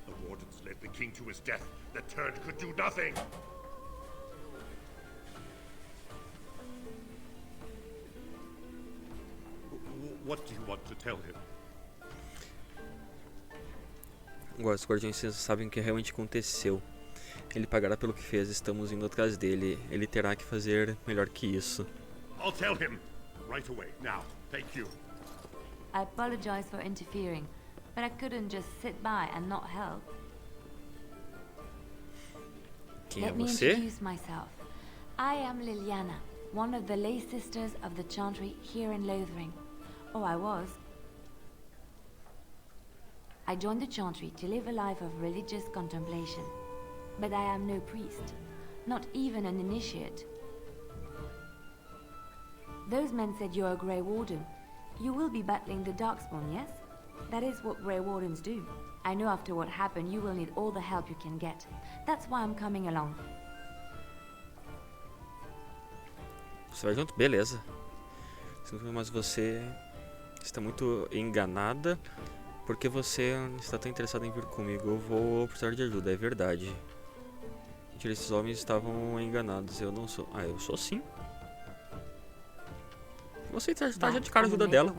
The wardens led the king to his death. The turn could do nothing. What do you want to tell him? Agora os guardiões sabem o que realmente aconteceu. Ele pagará pelo que fez, estamos indo atrás dele. Ele terá que fazer melhor que isso. I'll tell him right away. Now, thank you. I apologize for interfering, but I couldn't just sit by and not help. Quem é Let me você? introduce myself. I am Liliana, one of the lay sisters of the Chantry here in Lothering. Or I was. I joined the Chantry to live a life of religious contemplation. But I am no priest, not even an initiate. Those men said you're a Grey Warden. You will be battling the Darkspawn, yes? That is what Grey Wardens do. I know after what happened you will need all the help you can get. That's why I'm coming along. Você vai junto? Beleza. Mas você está muito enganada. Por que você está tão interessado em vir comigo? Eu vou precisar de ajuda, é verdade. Mentira, esses homens estavam enganados. Eu não sou. Ah, eu sou sim. Você está já de cara a ajuda dela.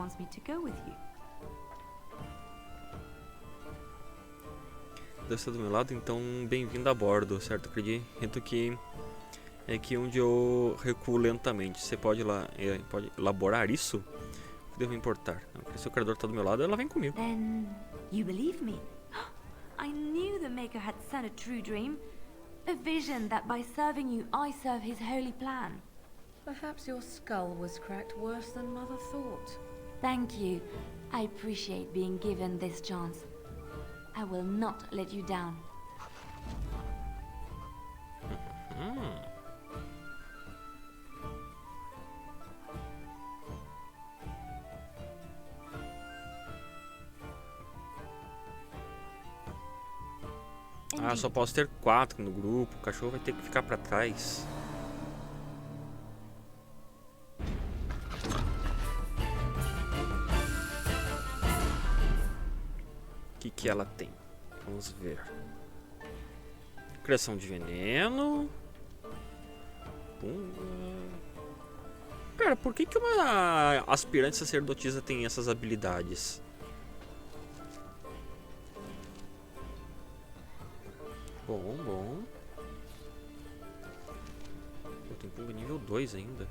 Você está do meu lado, então bem-vindo a bordo, certo? Acredito que é aqui onde eu recuo lentamente. Você pode pode elaborar isso? O que devo importar? Se o criador está do meu lado, ela vem comigo. Then you believe me? I knew the Maker had sent a true dream. A vision that by serving you, I serve his holy plan. Perhaps your skull was cracked worse than Mother thought. Thank you. I appreciate being given this chance. I will not let you down. Ah, só posso ter 4 no grupo. O cachorro vai ter que ficar pra trás. O que ela tem? Vamos ver. Criação de veneno. Cara, por que uma aspirante sacerdotisa tem essas habilidades? Bom. Eu tenho Punga nível 2 ainda.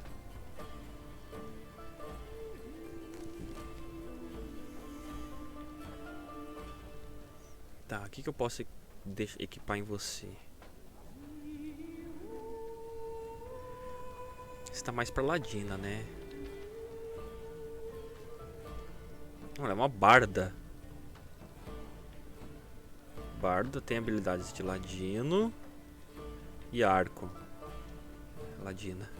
Tá, o que eu posso equipar em você? Você tá mais pra ladina, né? Olha, é uma barda. Bardo tem habilidades de ladino e arco. Ladina.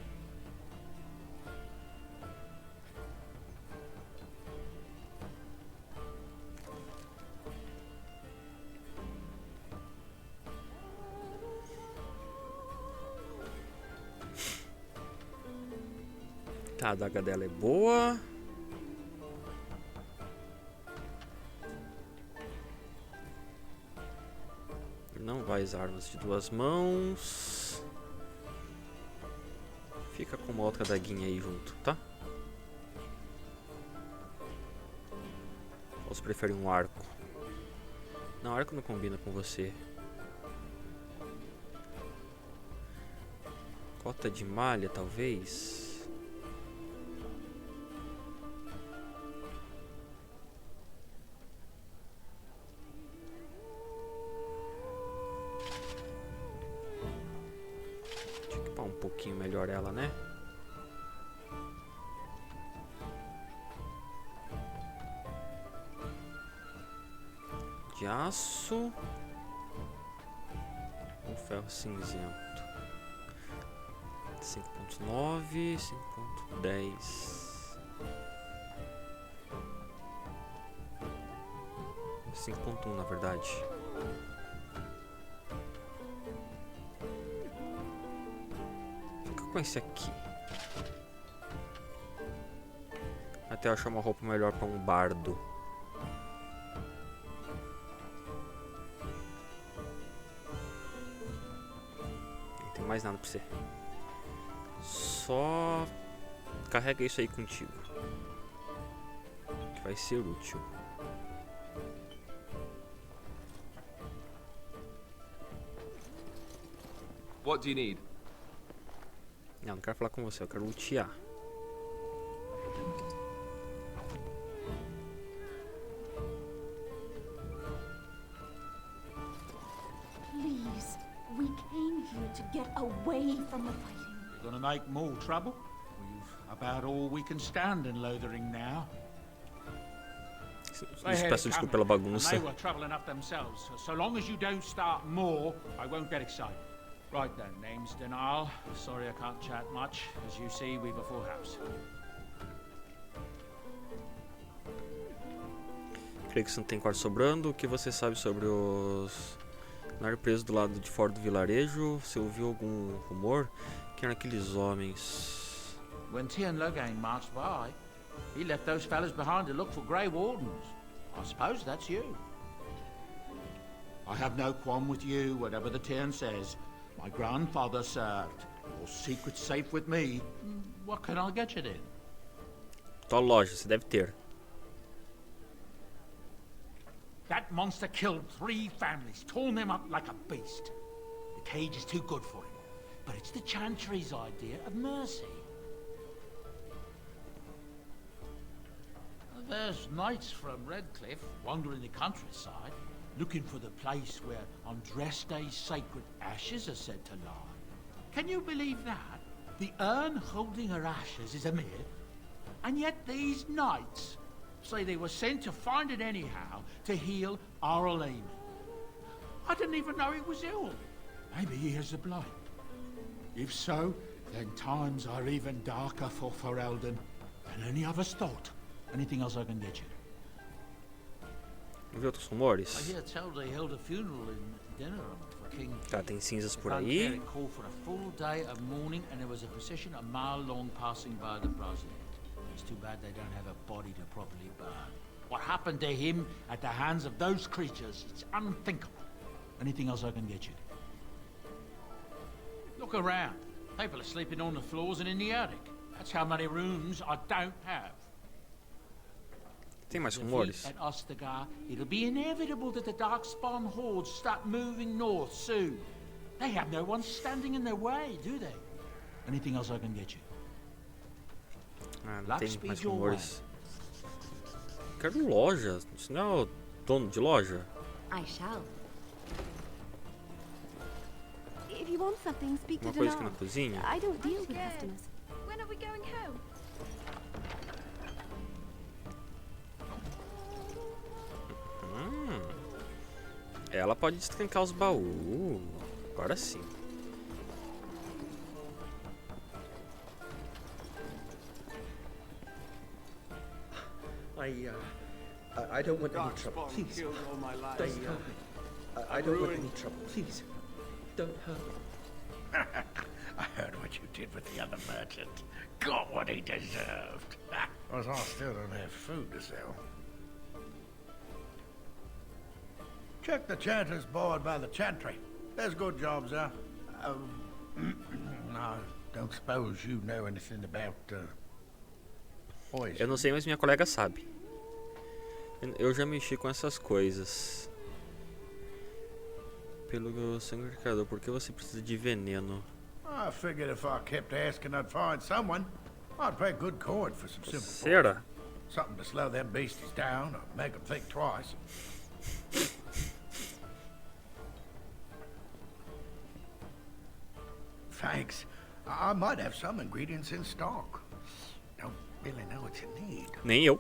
Tá, a adaga dela é boa. Não vai as armas de 2 mãos. Fica com uma outra adaguinha aí junto, tá? Ou você prefere um arco? Não, arco não combina com você. Cota de malha, talvez? Um pouquinho melhor ela, né? De aço. Um ferro cinzento. 5.9, 5.10. 5.1 na verdade. Com esse aqui. Até eu achar uma roupa melhor para um bardo. Não tem mais nada para você. Só carrega isso aí contigo. Que vai ser útil. What do you need? Não quero falar com você, eu quero lutear. Please, we came here to get away from the fighting. You're gonna make more trouble? We've about all we can stand in Lothering now. Peço desculpa pela bagunça. They were trouble enough themselves. So long as you don't start more, I won't get excited. Right then, name's Denial. Sorry I can't chat much. As you see, we've a full house. Creio que você não tem quarto sobrando. O que você sabe sobre os lar presos do lado de fora do vilarejo? Você ouviu algum rumor? Quem eram aqueles homens? When Tian Logain marched by, he left those fellas behind to look for Grey Wardens. I suppose that's you. I have no qualm with you, whatever the tune says. My grandfather served. Your secret's safe with me. What can I get you then? Tua loja, você deve ter. That monster killed 3 families, torn them up like a beast. The cage is too good for him. But it's the Chantry's idea of mercy. There's knights from Redcliffe wandering the countryside, looking for the place where on dress day sacred ashes are said to lie. Can you believe that? The urn holding her ashes is a myth, and yet these knights say they were sent to find it anyhow to heal Arquivo. I didn't even know he was ill. Maybe he has the blight. If so, then times are even darker for Ferelden than any of us thought. Anything else I can get you? Vê outros rumores? I hear tell they held a funeral in Denham for King. Tá, tem cinzas por It aí. called for a full day of mourning, and there was a procession a mile long passing by the president. It's too bad they don't have a body to properly burn. What happened to him at the hands of those creatures, it's unthinkable. Anything else I can get you? Look around. People are sleeping on the floors and in the attic. That's how many rooms I don't have. Tem mais rumores? At Ostagar, it'll be inevitable that the Darkspawn hordes start moving north soon. They have no one standing in their way, do they? Anything else I can get you? Ah, não tem mais rumores. Quero loja. Você não é o dono de loja? I shall. If you want something, speak to Uma coisa aqui Dinar. na cozinha? I don't deal with customers. When are we going home? Ela pode destrancar os baús. Agora sim. I don't want any trouble, please. Don't hurt me. I don't want any trouble, please. Don't hurt me. I heard what you did with the other merchant. Got what he deserved. As I still don't have food to sell. Check the Chanter's board by the Chantry. There's good jobs there. I don't suppose you know anything about poison. Eu não sei, mas minha colega sabe. Eu já mexi com essas coisas. Pelo sangue criador, por que você precisa de veneno? I figured if I kept asking, I'd find someone. I'd pay good coin for some simple Será? poison. Something to slow them beasties down or make them think twice. Thanks. I might have some ingredients in stock. Don't really know what you need. Nem eu.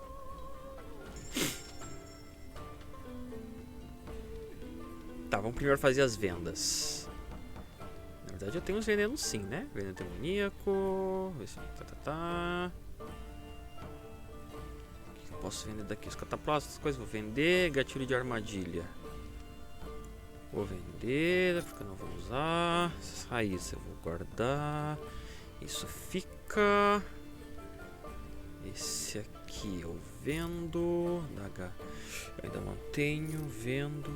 Tá, vamos primeiro fazer as vendas. Na verdade eu tenho uns venenos sim, né? Veneno demoníaco. Tá. O que eu posso vender daqui? Os cataplastas, coisas vou vender. Gatilho de armadilha. Vou vender, porque eu não vou usar. Essas raízes eu vou guardar. Isso fica. Esse aqui eu vendo. Eu ainda mantenho. Vendo.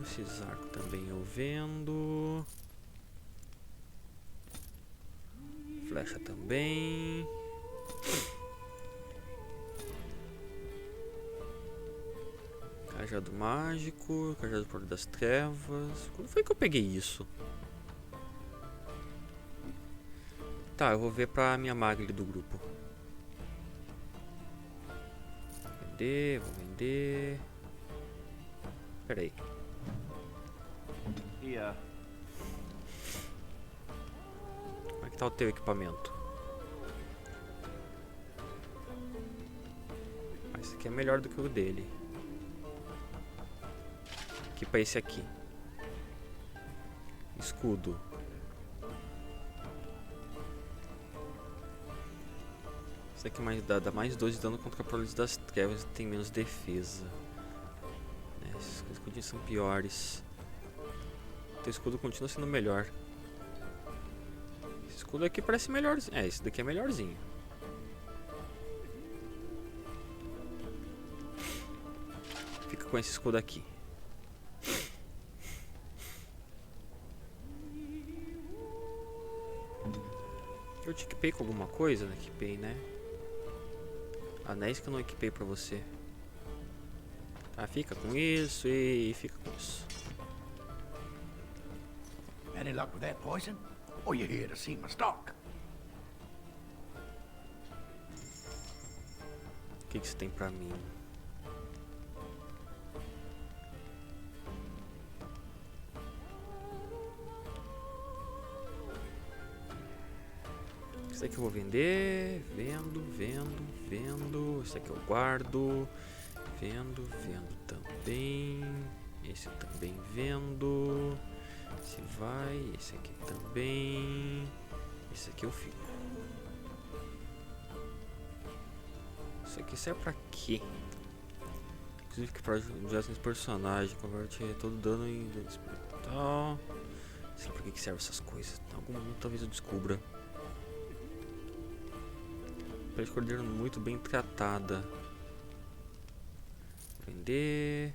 Esses arcos também eu vendo. Flecha também. Cajado mágico, cajado do poder das trevas. Quando foi que eu peguei isso? Tá, eu vou ver pra minha maga ali do grupo. Vou vender. Pera aí. Como é que tá o teu equipamento? Ah, esse aqui é melhor do que o dele. Equipa esse aqui. Escudo. Esse aqui dá mais 2 de dano contra capitães das trevas e tem menos defesa. Esses escudinhos são piores. O teu escudo continua sendo melhor. Esse escudo aqui parece melhorzinho. Esse daqui é melhorzinho. com esse escudo aqui. Eu te equipei com alguma coisa? Não equipei, né? Anéis que eu não equipei pra você. Tá, fica com isso e fica com isso. Any luck with that poison? Or you here to see my stock? O que você tem pra mim? Isso aqui eu vou vender. Vendo. Isso aqui eu guardo. Vendo também. Esse também vendo. Esse vai. Esse aqui também. Esse aqui eu fico. Isso aqui serve pra quê? Inclusive que para ajudar esse personagem. Converte todo dano em dano espiritual. Não sei pra que servem essas coisas. Em algum momento talvez eu descubra. Pele de cordeiro muito bem tratada. Vender.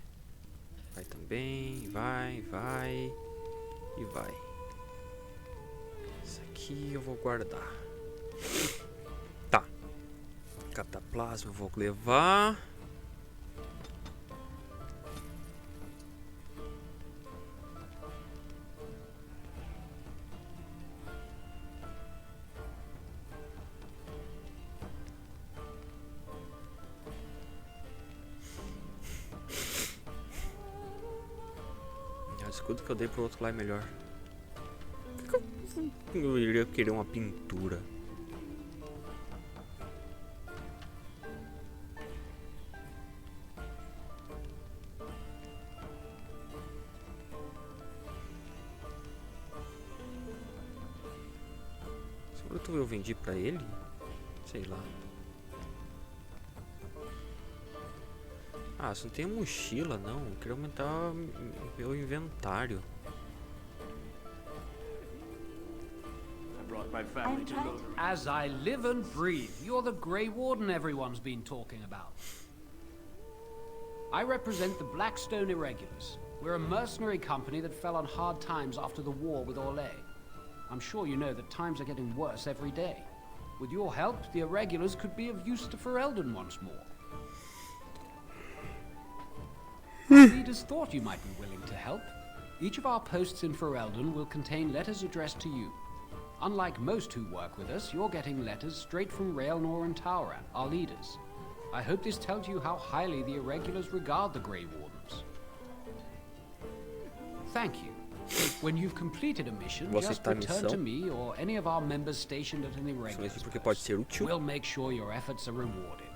Vai também. Vai. E vai. Isso aqui eu vou guardar. Tá. Cataplasma eu vou levar. O escudo que eu dei pro outro lá é melhor. Por que eu iria querer uma pintura? Seguro eu vendi pra ele? Sei lá. Ah, você não tem mochila, não. Eu queria aumentar meu inventário. As I live and breathe, you're the Grey Warden everyone's been talking about. I represent the Blackstone Irregulars. We're a mercenary company that fell on hard times after the war with Orlais. I'm sure you know that times are getting worse every day. With your help, the Irregulars could be of use to Ferelden once more. Our leaders thought you might be willing to help. Each of our posts in Ferelden will contain letters addressed to you. Unlike most who work with us, you're getting letters straight from Raelnor and Tauran, our leaders. I hope this tells you how highly the Irregulars regard the Grey Wardens. Thank you. When you've completed a mission, just return to me or any of our members stationed at an Irregulars post. We'll make sure your efforts are rewarded.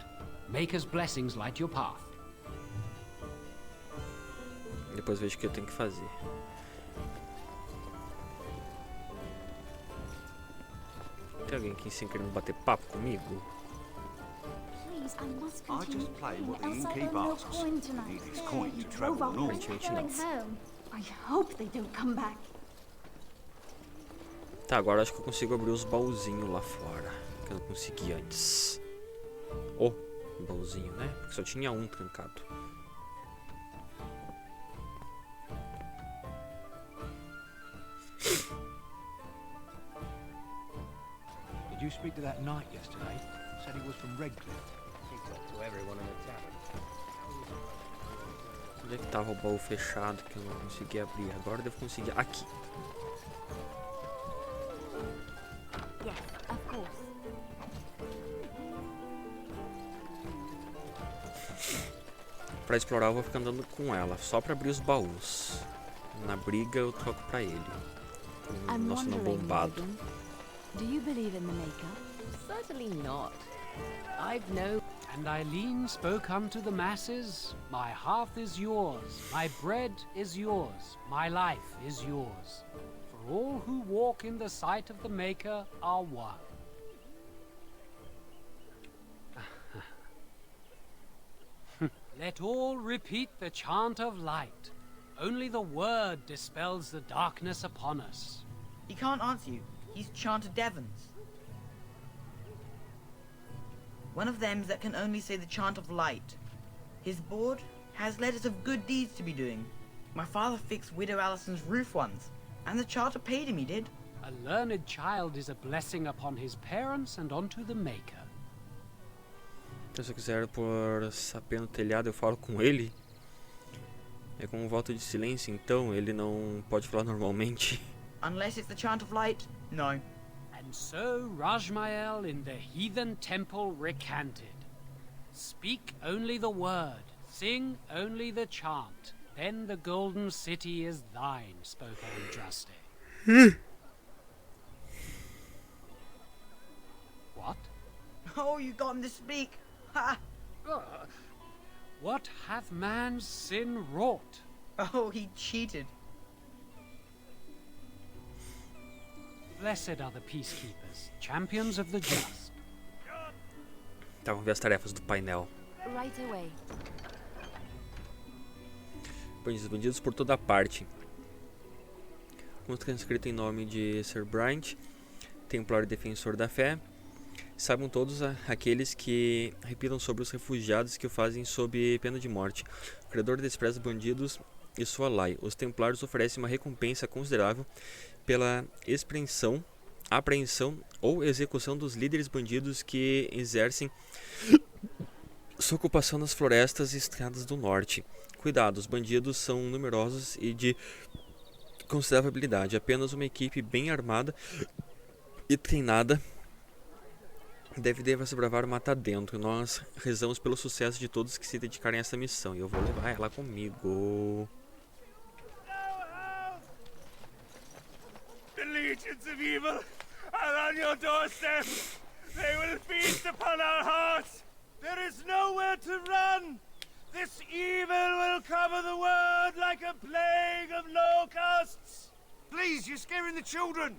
Maker's blessings light your path. Depois vejo o que eu tenho que fazer. Tem alguém aqui sem querendo bater papo comigo? I just play what the innkeep asks. Need his coin to travel north. I hope they don't come back. Tá, agora acho que eu consigo abrir os baúzinhos lá fora. Que eu não consegui antes. Oh, um baúzinho, né? Porque só tinha um trancado. Did you speak to that knight yesterday? Said he was from Redcliffe. He talked to everyone in the tavern. Onde é que tava o baú fechado que eu não consegui abrir? Agora eu devo conseguir. Aqui. Yes, of course. Pra explorar eu vou ficar andando com ela, só pra abrir os baús. Na briga eu troco pra ele. Com o nosso não bombado. Do you believe in the Maker? Certainly not. I've no... And Eileen spoke unto the masses, my hearth is yours, my bread is yours, my life is yours. For all who walk in the sight of the Maker are one. Let all repeat the chant of light. Only the word dispels the darkness upon us. He can't answer you. He's chanted Devons. One of them's that can only say the chant of light. His board has letters of good deeds to be doing. My father fixed Widow Allison's roof once, and the charter paid him, he did. A learned child is a blessing upon his parents and onto the maker. Então, se eu quiser pôr sapê no telhado, eu falo com ele. É com um voto de silêncio, então ele não pode falar normalmente. Unless it's the chant of light, no. And so Rajmael in the heathen temple recanted. Speak only the word, sing only the chant. Then the golden city is thine, spoke Andraste. What? Oh, you got him to speak. Ha! What hath man's sin wrought? Oh, he cheated. Blessed are the peacekeepers, champions of the just. Tá, vamos ver as tarefas do painel. Right away. Bandidos por toda parte. Como transcrito em nome de Sir Bryant, Templário e Defensor da Fé, saibam todos aqueles que repitam sobre os refugiados que o fazem sob pena de morte. O Criador despreza bandidos e sua lei. Os Templários oferecem uma recompensa considerável pela apreensão ou execução dos líderes bandidos que exercem sua ocupação nas florestas e estradas do norte. Cuidado, os bandidos são numerosos e de considerável habilidade. Apenas uma equipe bem armada e treinada deve se bravar o mata dentro. Nós rezamos pelo sucesso de todos que se dedicarem a essa missão. E eu vou levar ela comigo. The legions of evil are on your doorstep. They will feast upon our hearts. There is nowhere to run. This evil will cover the world like a plague of locusts. Please, you're scaring the children.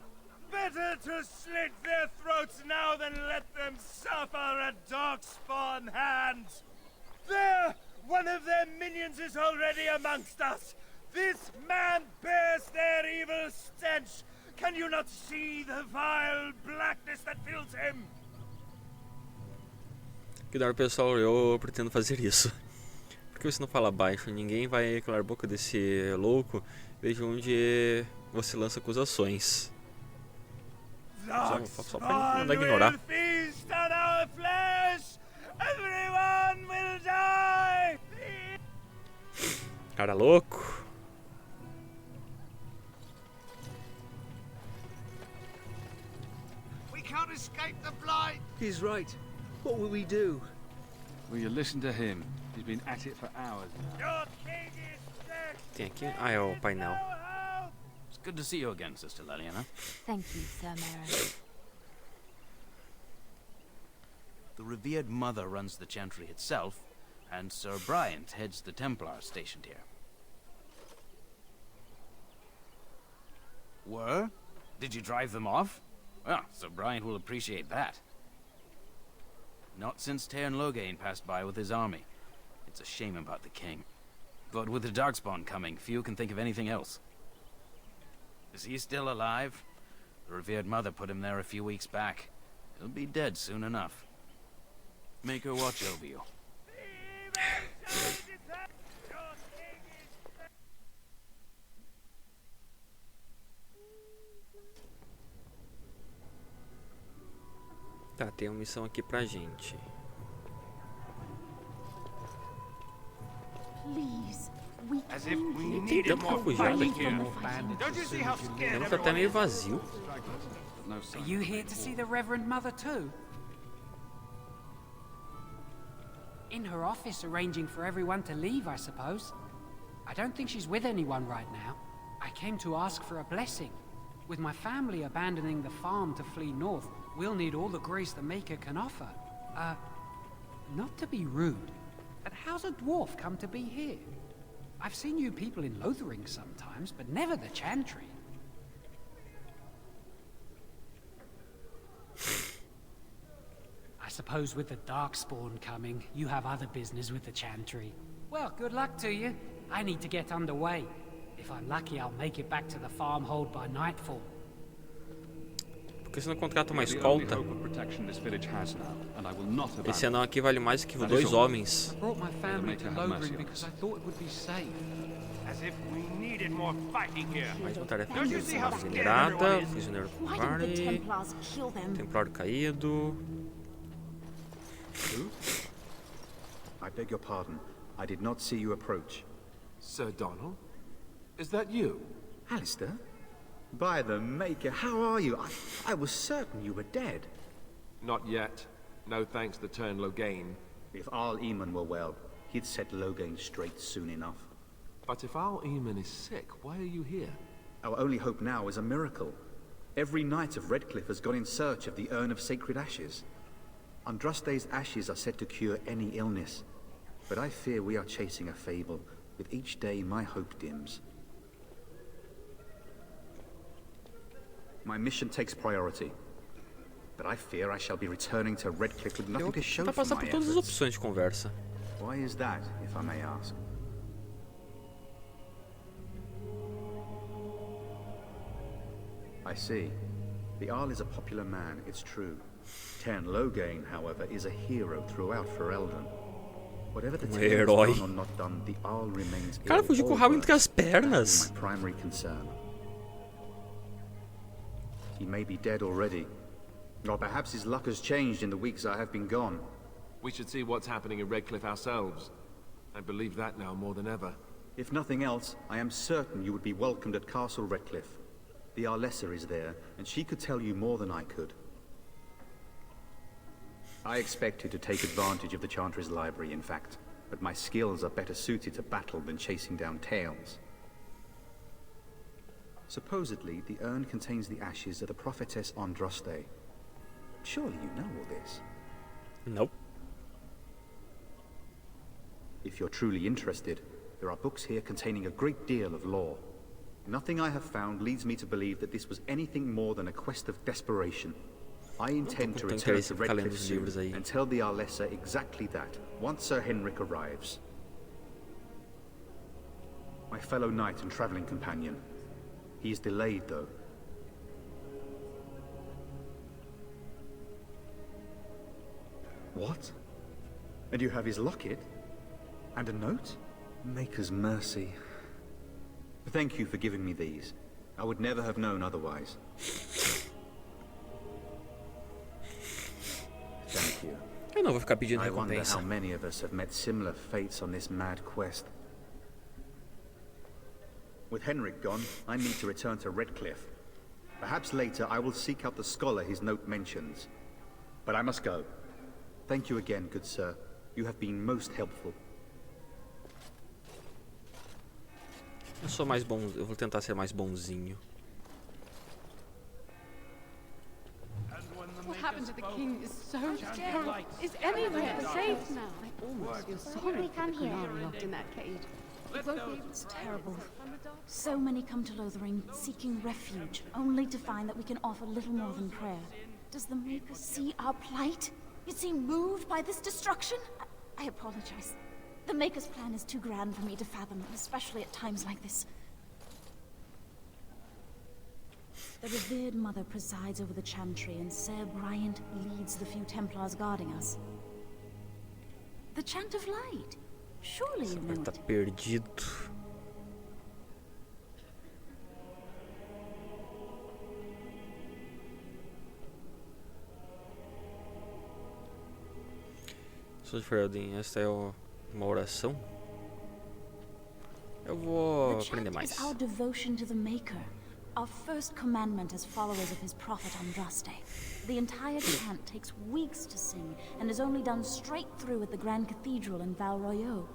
Better to slit their throats now than let them suffer at Darkspawn hands. There! One of their minions is already amongst us. This man bears their evil stench. Can you not see the vile blackness that fills him? Cuidado, pessoal, eu pretendo fazer isso. Por que você não fala baixo? Ninguém vai calar a boca desse louco. Veja onde você lança acusações. Só pra não ignorar. Cara louco. We can't escape the blight. He's right. What will we do? Will you listen to him? He's been at it for hours now. Tem aqui? Ah, é o painel. It's good to see you again, Sister Leliana. Thank you, Sir Merrin. The revered mother runs the chantry itself, and Sir Bryant heads the Templars stationed here. Were? Did you drive them off? Well, Sir Bryant will appreciate that. Not since Tairn Loghain passed by with his army. It's a shame about the king. But with the Darkspawn coming, few can think of anything else. Is he still alive? The revered mother put him there a few weeks back. He'll be dead soon enough. Make her watch over you. Tá, tem uma missão aqui pra gente. Please, we As if we Tem needed tanto more refugiado fighting aqui. here. Don't you see how O scared negócio tá até everyone meio is? vazio. Are you here to see the Reverend Mother too? In her office arranging for everyone to leave, I suppose. I don't think she's with anyone right now. I came to ask for a blessing. With my family abandoning the farm to flee north, we'll need all the grace the Maker can offer. Not to be rude, but how's a dwarf come to be here? I've seen you people in Lothering sometimes, but never the Chantry. I suppose with the Darkspawn coming, you have other business with the Chantry. Well, good luck to you. I need to get underway. If I'm lucky, I'll make it back to the farmhold by nightfall. Por que você não contrata uma escolta? Esse anão aqui vale mais que 2 homens. Brought my family to Logrin because I thought it would be safe. As if we needed more fighting here. Mais uma tarefa generada. Prisioneiro covarde. Templário caído. Who? I beg your pardon. I did not see you approach. Sir Donald? Is that you? Alistair? By the Maker, how are you? I was certain you were dead. Not yet. No thanks to Turn Logain. If Arl Eamon were well, he'd set Logain straight soon enough. But if Arl Eamon is sick, why are you here? Our only hope now is a miracle. Every knight of Redcliffe has gone in search of the Urn of Sacred Ashes. Andraste's ashes are said to cure any illness. But I fear we are chasing a fable. With each day, my hope dims. My mission takes priority. But I fear I shall be returning to Redcliffe with nothing to show for my todas as efforts. opções de conversa. Why is that, if I may ask? I see. The Arl is a popular man, it's true. Tern Logain, however, is a hero throughout Ferelden. Whatever the tale is done or not done, the Arl remains Cara, fugiu com o rabo entre as pernas. That is my primary concern. He may be dead already. Or perhaps his luck has changed in the weeks I have been gone. We should see what's happening in Redcliffe ourselves. I believe that now more than ever. If nothing else, I am certain you would be welcomed at Castle Redcliffe. The Arlessa is there, and she could tell you more than I could. I expected to take advantage of the Chantry's library, in fact, but my skills are better suited to battle than chasing down tales. Supposedly, the urn contains the ashes of the prophetess Andraste. Surely you know all this? Nope. If you're truly interested, there are books here containing a great deal of lore. Nothing I have found leads me to believe that this was anything more than a quest of desperation. I intend to return to Redcliffe soon and tell the Arlessa exactly that, once Sir Henrik arrives. My fellow knight and traveling companion. He is delayed, though. What? And you have his locket? And a note? Maker's mercy. Thank you for giving me these. I would never have known otherwise. Thank you. Eu não vou ficar pedindo I wonder recompensa. how many of us have met similar fates on this mad quest. With Henrik gone, I need to return to Redcliffe. Perhaps later I will seek out the scholar his note mentions. But I must go. Thank you again, good sir. You have been most helpful. Eu sou mais bom, eu vou tentar ser mais bonzinho. What happened to the king is so terrible. Is anywhere safe now? I almost feel sorry for the canary locked in that cage. It's terrible. So many come to Lothering seeking refuge, only to find that we can offer little more than prayer. Does the Maker see our plight? You seem moved by this destruction? I apologize. The Maker's plan is too grand for me to fathom, especially at times like this. The revered Mother presides over the Chantry, and Sir Bryant leads the few Templars guarding us. The Chant of Light. Surely you know Tá it. perdido. Sou de Ferelden, esta é uma oração. Eu vou aprender mais. It's our devotion to the Maker, our first commandment as followers of his prophet Andraste. The entire chant takes weeks to sing and is only done straight through at the Grand Cathedral in Val Royeaux.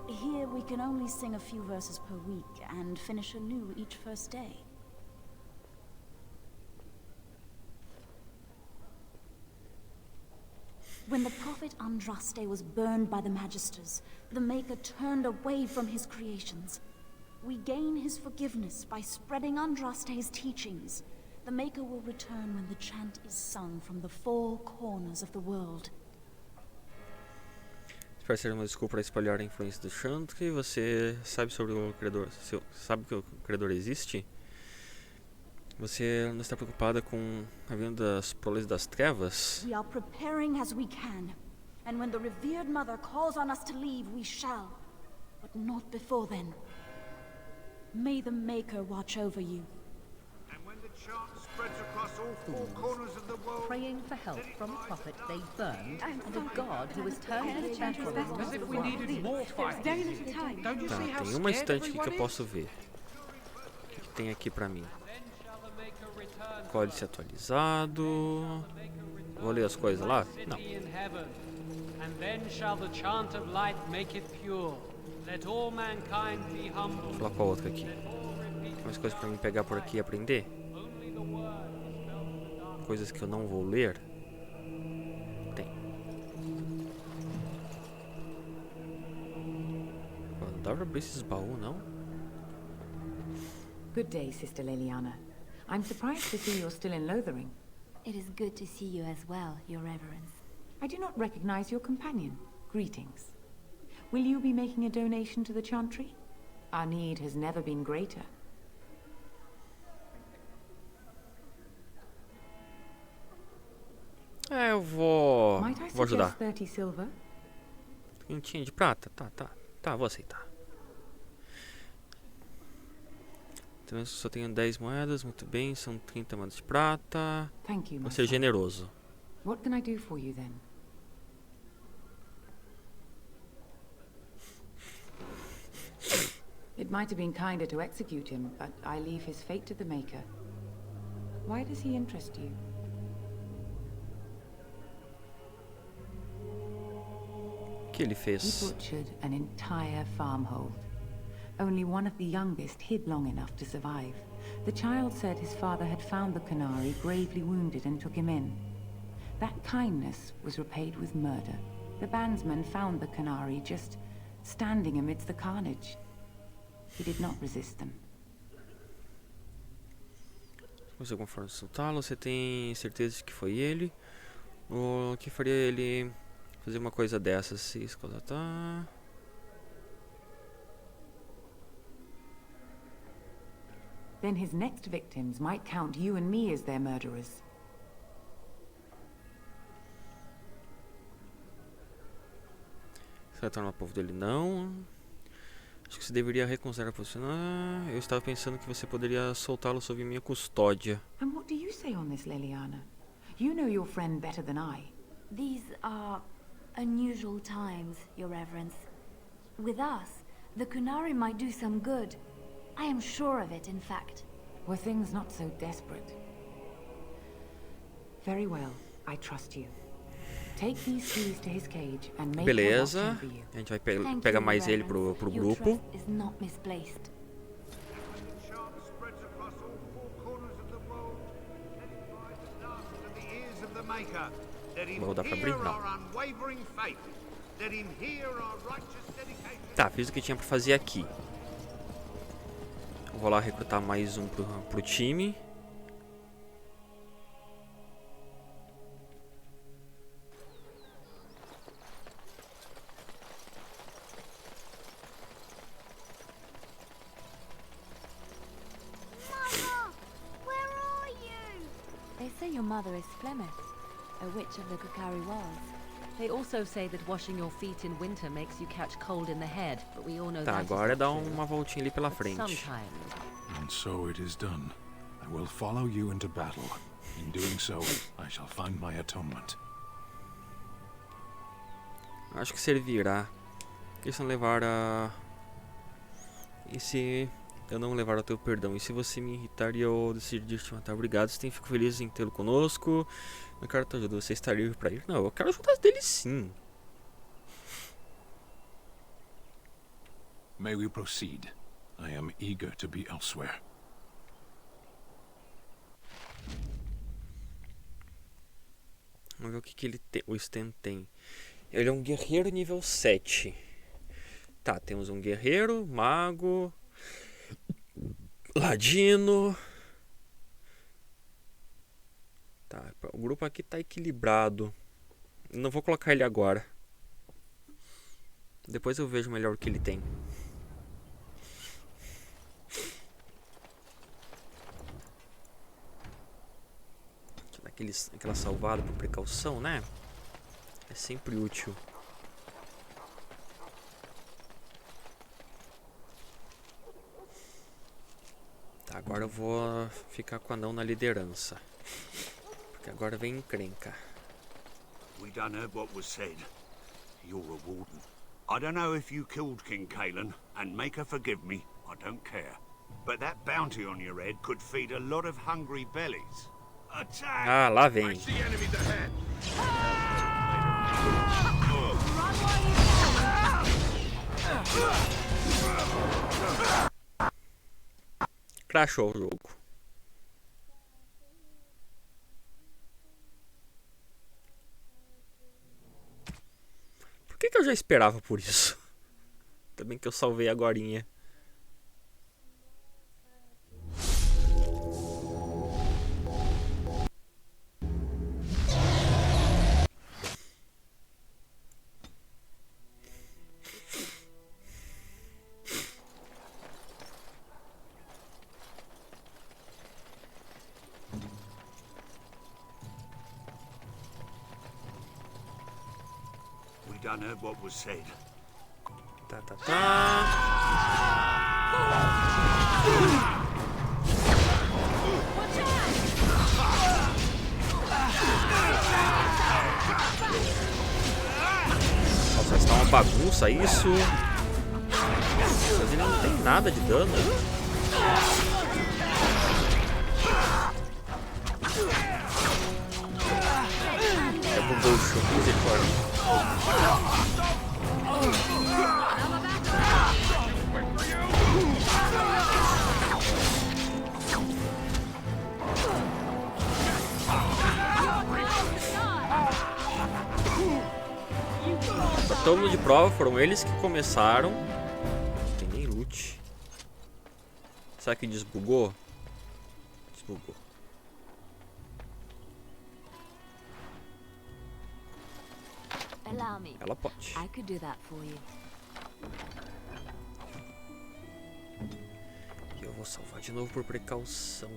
Here we can only sing a few verses per week and finish anew each first day. When the prophet Andraste was burned by the Magisters, the Maker turned away from his creations. We gain his forgiveness by spreading Andraste's teachings. The Maker will return when the chant is sung from the four corners of the world. Espero ser uma desculpa para espalhar a influência do Chantry. Você sabe sobre o Criador? Sabe que o Criador existe? Você não está preocupada com a vinda das proles das trevas? We are preparing as we can. And when the revered mother calls on us to leave, we shall. But not before then. May the Maker watch over you. And when the chant spreads across all four corners of the world, praying for help from a prophet they burned, and a god who was turned his back on them. As if we needed more fighting. Very little time. Don't you Tá, see how tem uma scared estante aqui que eu everyone posso ver. O que tem aqui pra mim? Códice atualizado. Vou ler as coisas lá? Não. And then shall the chant of light make it pure. Let all mankind be humble. Vou falar com a outra aqui. Tem mais coisas pra mim pegar por aqui e aprender? Coisas que eu não vou ler? Tem. Não dá pra abrir esses baús, não? Good day, Sister Leliana. I'm surprised to see you're still in Lothering. It is good to see you as well, Your Reverence. I do not recognize your companion. Greetings. Will you be making a donation to the chantry? Our need has never been greater. É, eu vou ajudar. 30 silver? Quintinha de prata? Tá, vou aceitar. Então, só tenho 10 moedas, muito bem, são 30 moedas de prata. Thank you, my Vou ser son. generoso. What can I do for you then? It might have been kinder to execute him, but I leave his fate to the Maker. Why does he interest you? O que ele fez? He butchered an entire farmhold. Only one of the youngest hid long enough to survive. The child said his father had found the Canary gravely wounded and took him in. That kindness was repaid with murder. The bandsman found the Canary just standing amidst the carnage. He did not resist them. Se você conforme soltá-lo, você tem certeza de que foi ele? O que faria ele fazer uma coisa dessas? Se escolar, Then his next victims might count you and me as their murderers. Você vai tornar o povo dele? Não. Acho que você deveria reconsiderar posicionar. Eu estava pensando que você poderia soltá-lo sob minha custódia. And what do you say on this, Leliana? You know your friend better than I. These are unusual times, Your Reverence. With us, the Kunari might do some good. I am sure of it, in fact. Were things not so desperate? Very well, I trust you. Take these keys to his cage and make Beleza, a gente vai pegar mais ele pro grupo. Is not misplaced. Vou dar pra abrir? Não. Tá, fiz o que tinha pra fazer aqui. Vou lá recrutar mais um pro time. They say your mother is Flemeth, a witch of the Kukari Wilds. They also say that washing your feet in winter makes you catch cold in the head, but we all know Tá, that agora is dá not true. uma voltinha ali pela frente. Sometimes. And so it is done. I will follow you into battle. In doing so, I shall find my atonement. Acho que servirá. E se não levar a... E se eu não levar o teu perdão? E se você me irritar e eu decidir te matar? Obrigado, fico feliz em tê-lo conosco. Não quero tua ajuda, você está livre para ir? Não, eu quero ajudar dele sim. May we proceed? I am eager to be elsewhere. Vamos ver o que ele tem. O Stan tem. Ele é um guerreiro nível 7. Tá, temos um guerreiro, mago, ladino. Tá, o grupo aqui tá equilibrado. Não vou colocar ele agora. Depois eu vejo melhor o que ele tem. aquela salvada por precaução, né? É sempre útil. Tá, agora eu vou ficar com o anão na liderança. Porque agora vem encrenca. We done heard what was said. You're a warden. I don't know if you killed King Kalen, and make her forgive me, I don't care. But that bounty on your head could feed a lot of hungry bellies. Attack! Ah, lá vem. I see enemies ahead. Crashou o jogo. Por que eu já esperava por isso? Também que eu salvei agorinha. Done heard what was said. Tá. Nossa, está uma bagunça isso. Mas ele não tem nada de dano. É bugou o chão, misericórdia. Toma de prova, foram eles que começaram. Não tem nem loot. Será que desbugou? Desbugou. Ela pode. E eu vou salvar de novo por precaução.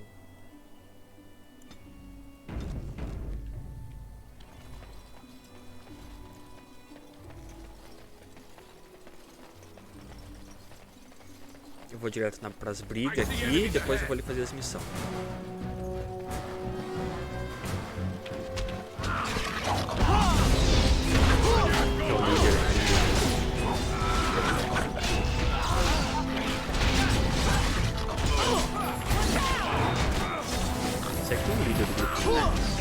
Eu vou direto pras brigas aqui e depois eu vou ali fazer as missões. Esse aqui é o líder do grupo, né?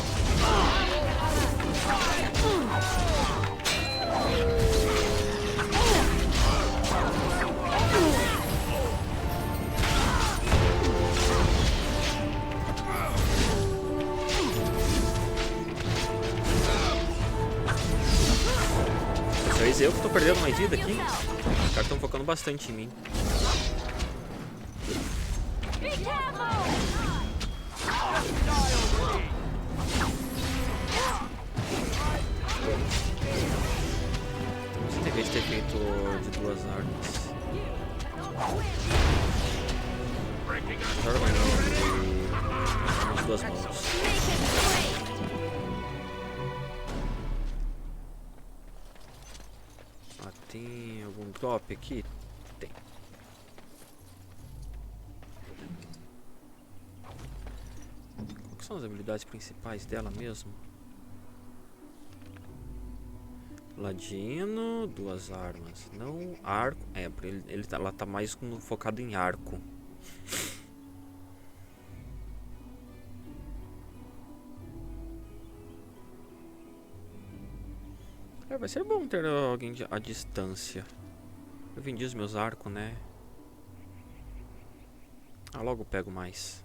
Eu que tô perdendo mais vida aqui. Os caras estão focando bastante em mim. Você devia ter feito de duas armas. De duas mãos. Tem algum drop aqui? Tem. Quais são as habilidades principais dela mesmo? Ladino, duas armas. Não, arco. É, ela tá mais focado em arco. Vai ser bom ter alguém à distância. Eu vendi os meus arcos, né? Ah, logo pego mais.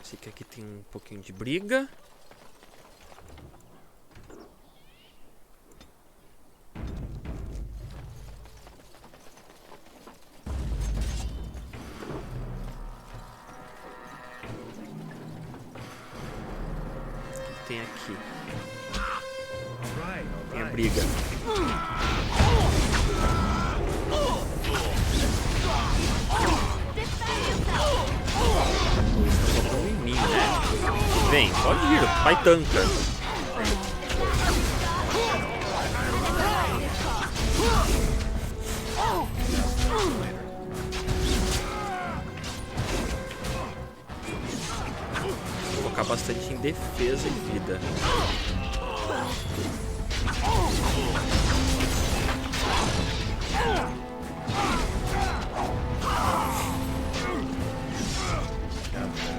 Esse aqui tem um pouquinho de briga. tem aqui? Tem a briga. Só pra em mim, né? Vem, pode ir, vai tanca. Vou colocar bastante em defesa e vida.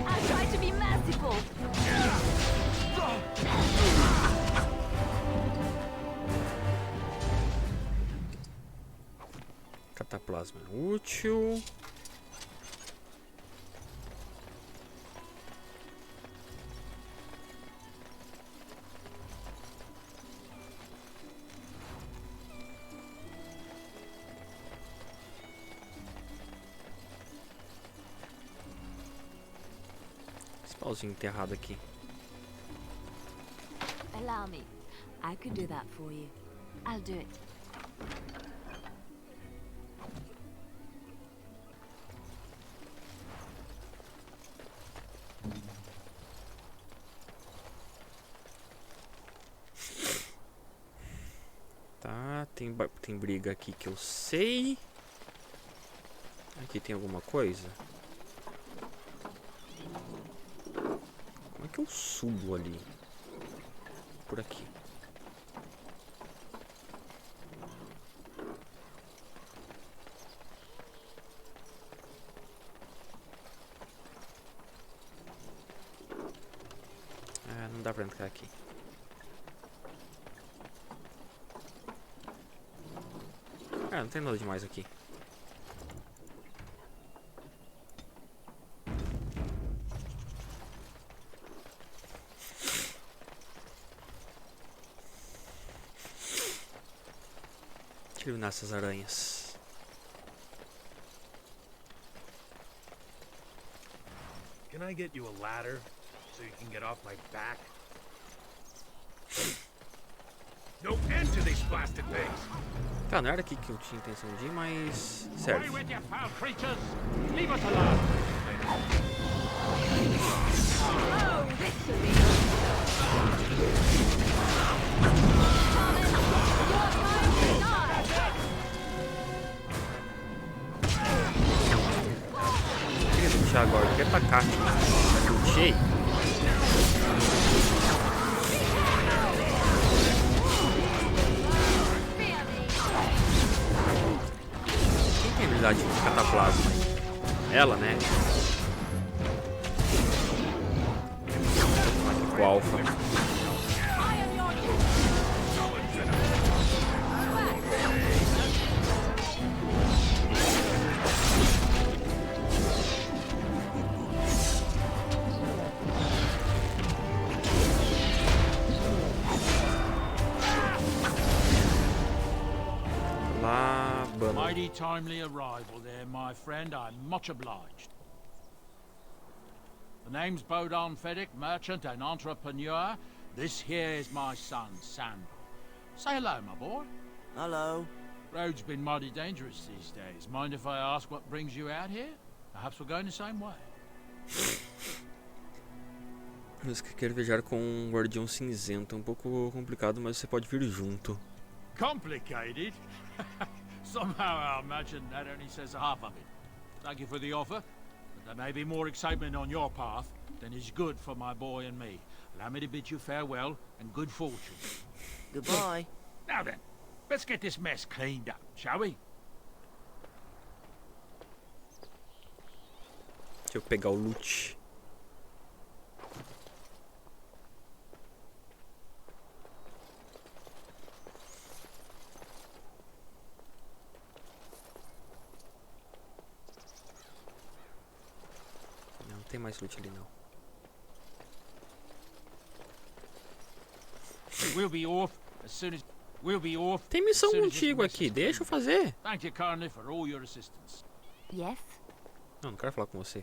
I try to be merciful. Cataplasma é útil. Esse pauzinho enterrado aqui. Allow me. I could do that for you. I'll do it. Tá, tem briga aqui que eu sei. Aqui tem alguma coisa? Como é que eu subo ali? Por aqui. Ah, não dá pra entrar aqui. Ah, não tem nada demais aqui. Deixa eu eliminar essas aranhas. Can I get you a ladder so you can get off my back? No end to these blasted things. Tá, não era aqui que eu tinha intenção de ir, mas serve. Away with you, foul creatures! Leave us alone! Oh, victory! Eu queria lutar agora, eu queria atacar. Lutei. Quem tem habilidade de cataplasma? Ela, né? Aqui com o alfa. Mighty timely arrival there, my friend. I'm much obliged. The name's Bodon Feddick, merchant and entrepreneur. This here is my son, Sam. Say hello, my boy. Hello. Road's been mighty dangerous these days. Mind if I ask what brings you out here? Perhaps we're going the same way. Eu quero viajar com um guardião cinzento. É um pouco complicado, mas você pode vir junto. Complicated? Somehow I imagine that only says half of it. Thank you for the offer, but there may be more excitement on your path than is good for my boy and me. Allow me to bid you farewell and good fortune. Goodbye. Now then, let's get this mess cleaned up, shall we? Deixa eu pegar o loot. Não tem mais loot ali não. We'll be off as soon as Tem missão contigo aqui, deixa eu fazer. Thank you kindly for all your assistance. Yes? Não quero falar com você.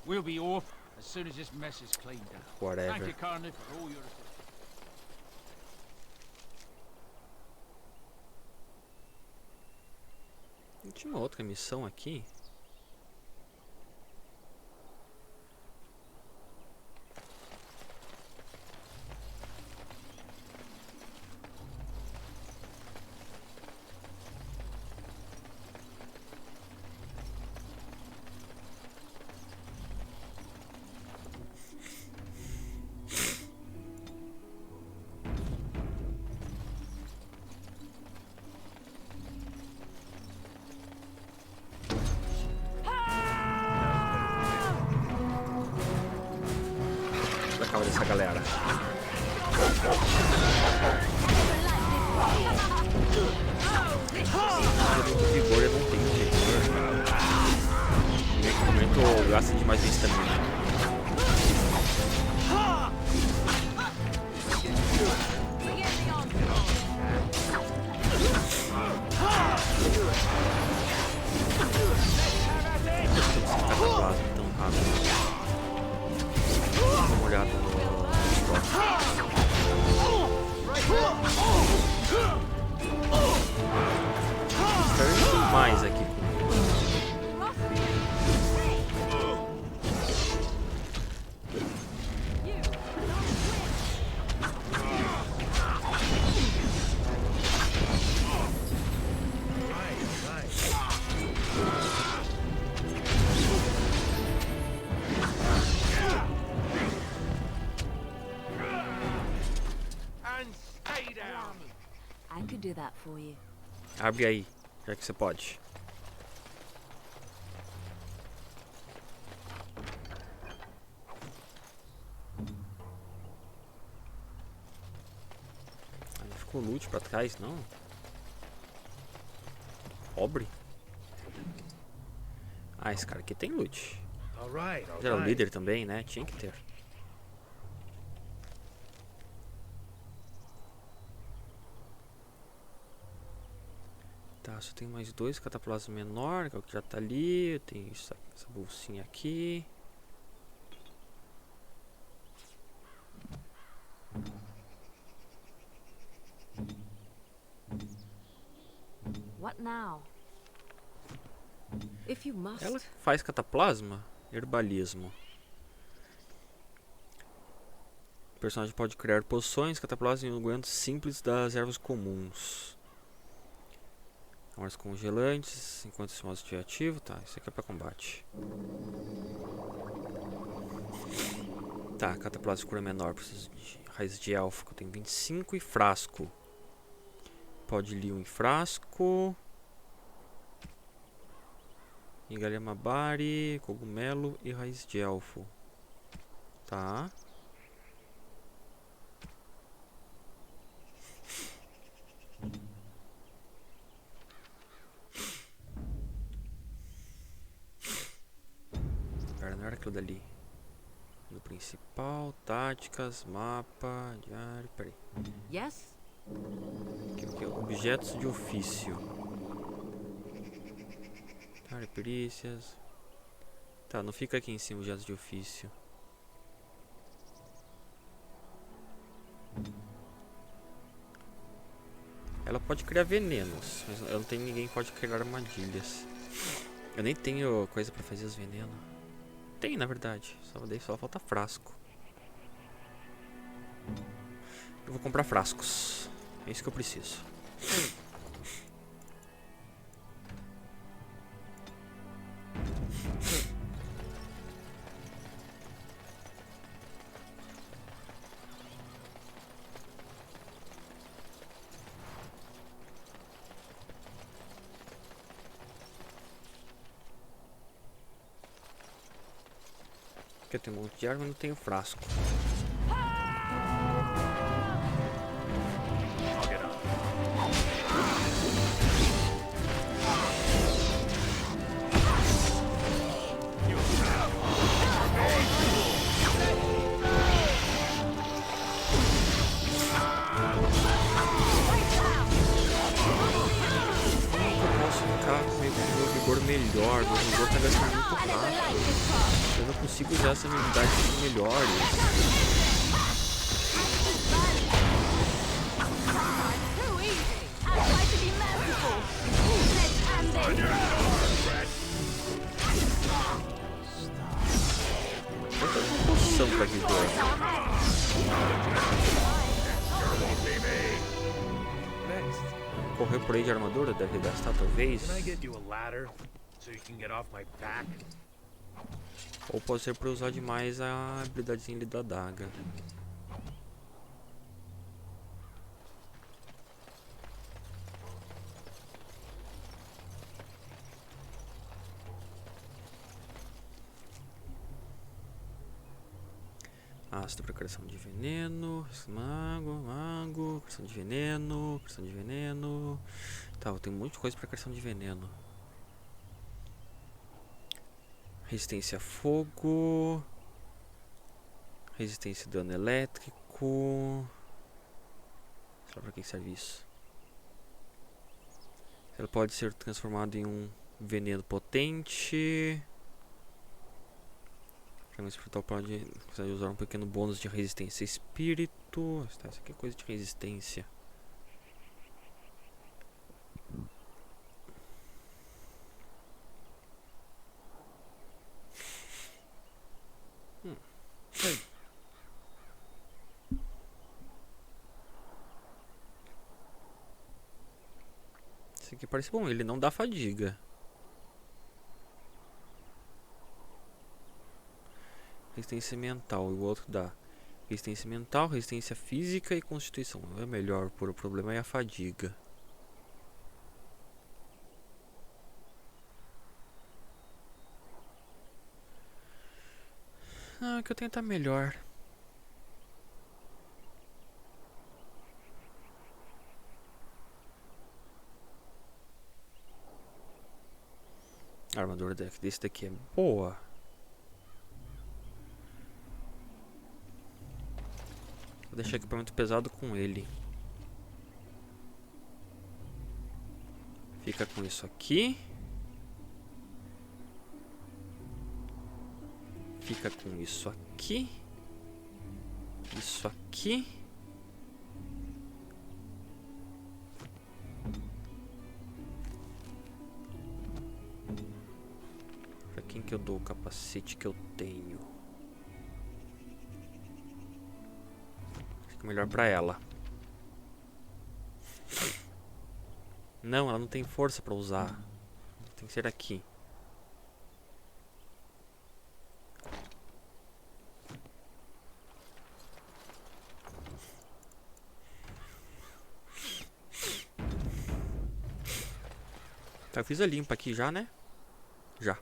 We'll be off as soon as this mess is cleaned up. Whatever. Thank you, Carney, for all your assistance. Tinha uma outra missão aqui. Acaba dessa galera. Eu tenho vigor, eu não tenho vigor. Nesse momento eu gasto demais minha estamina. Tão rápido. Dá uma olhada no espero mais aqui. I could do that for you. Abre aí, já que você pode. Não ficou loot pra trás, não? Pobre? Ah, esse cara aqui tem loot. Ele era o líder também, né? Tinha que ter. Tá, só tem mais dois cataplasmas menor, que é o que já tá ali. Tem essa bolsinha aqui. What now? If you must. Ela faz cataplasma? Herbalismo. O personagem pode criar poções, cataplasma e ungüentos simples das ervas comuns. Armas congelantes, enquanto esse modo estiver ativo. Tá, isso aqui é pra combate. Tá, cataplasma cura menor. Preciso de raiz de elfo, que eu tenho 25 e frasco. Pode liu em frasco. Ingalemabari, cogumelo e raiz de elfo. Tá. Não era aquilo dali. No principal, táticas, mapa, diário, peraí. Yes? Aqui, objetos de ofício. Tá, perícias. Tá, não fica aqui em cima objetos de ofício. Ela pode criar venenos, mas eu não tenho ninguém que pode criar armadilhas. Eu nem tenho coisa pra fazer os venenos. Tem, na verdade, só falta frasco. Eu vou comprar frascos. É isso que eu preciso. Eu tenho um monte de arma e não tenho frasco. Eu posso ficar meio com o meu vigor melhor, meu vigor tá gastando muito rápido. Eu eu consigo usar essas habilidades melhores. Quanta poção pra viver. Correr por aí de armadura deve gastar talvez. Ou pode ser para usar demais a habilidadezinha ali da adaga. Ácido para criação de veneno. Mago, criação de veneno. Tá, eu tenho um monte de coisa para criação de veneno. Resistência a fogo. Resistência a dano elétrico. Sei lá pra que serve isso. Ela pode ser transformado em um veneno potente. O espiritual pode usar um pequeno bônus de resistência a espírito. Tá, isso aqui é coisa de resistência. Esse aqui parece bom, ele não dá fadiga. Resistência mental, e o outro dá resistência mental, resistência física e constituição. É melhor, por o problema é a fadiga. Ah, que eu tenho tá melhor. A armadura desse daqui é boa. Vou deixar equipamento pesado com ele. Fica com isso aqui. Fica com isso aqui. Isso aqui. Pra quem que eu dou o capacete que eu tenho? Fica melhor pra ela. Não, ela não tem força pra usar. Tem que ser aqui. Tá, eu fiz a limpa aqui já, né? Já.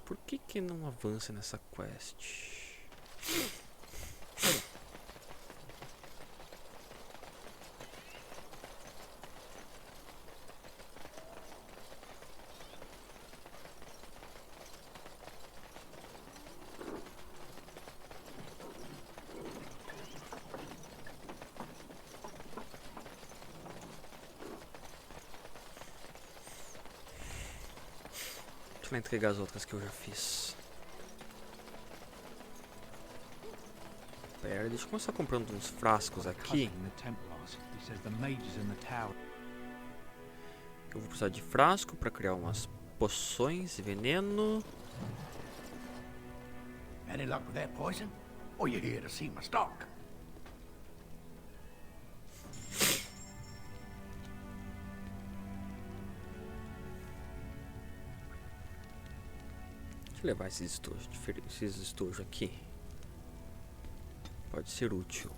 Por que que não avança nessa quest? Deixa eu entregar as outras que eu já fiz. Pera, deixa eu começar comprando uns frascos aqui. Eu vou precisar de frasco para criar umas poções e veneno. Any luck with that poison? Or you here to see my stock? Deixa eu levar esses estojos aqui. Pode ser útil.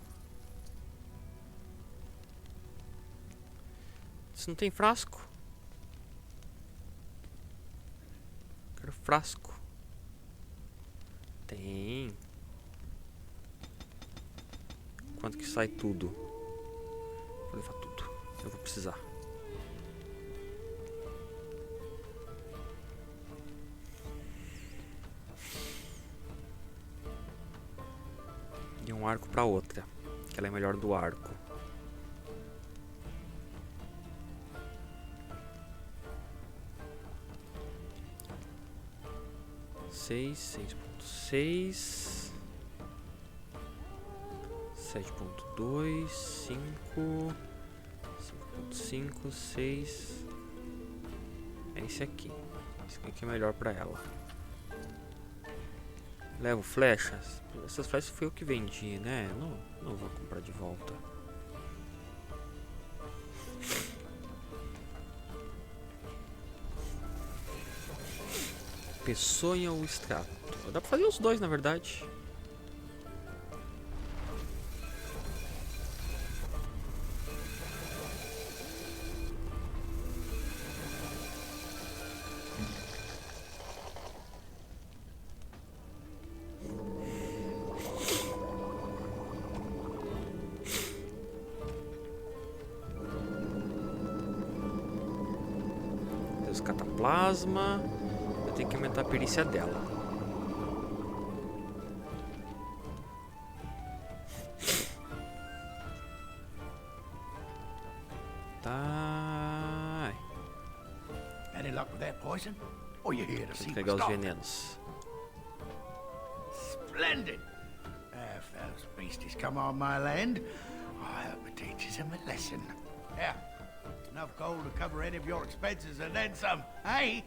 Isso não tem frasco? Quero frasco. Tem. Quanto que sai tudo? Vou levar tudo. Eu vou precisar. E um arco para outra, que ela é melhor do arco. 6, 6.6, 7.2, 5, 5.5, 6. É esse aqui. Esse aqui é melhor pra ela. Levo flechas. Essas flechas foi eu que vendi, né? Não vou comprar de volta. Peçonha ou extrato? Dá pra fazer os dois, na verdade. Deus cataplasma. Eu tenho que aumentar a perícia dela. Tá. Any luck with that poison? Or you here to see Tem que pegar os what's venenos. Splendid! If those beasties come on my land, I hope it teaches them a lesson. Yeah, enough gold to cover any of your expenses and then some, hey?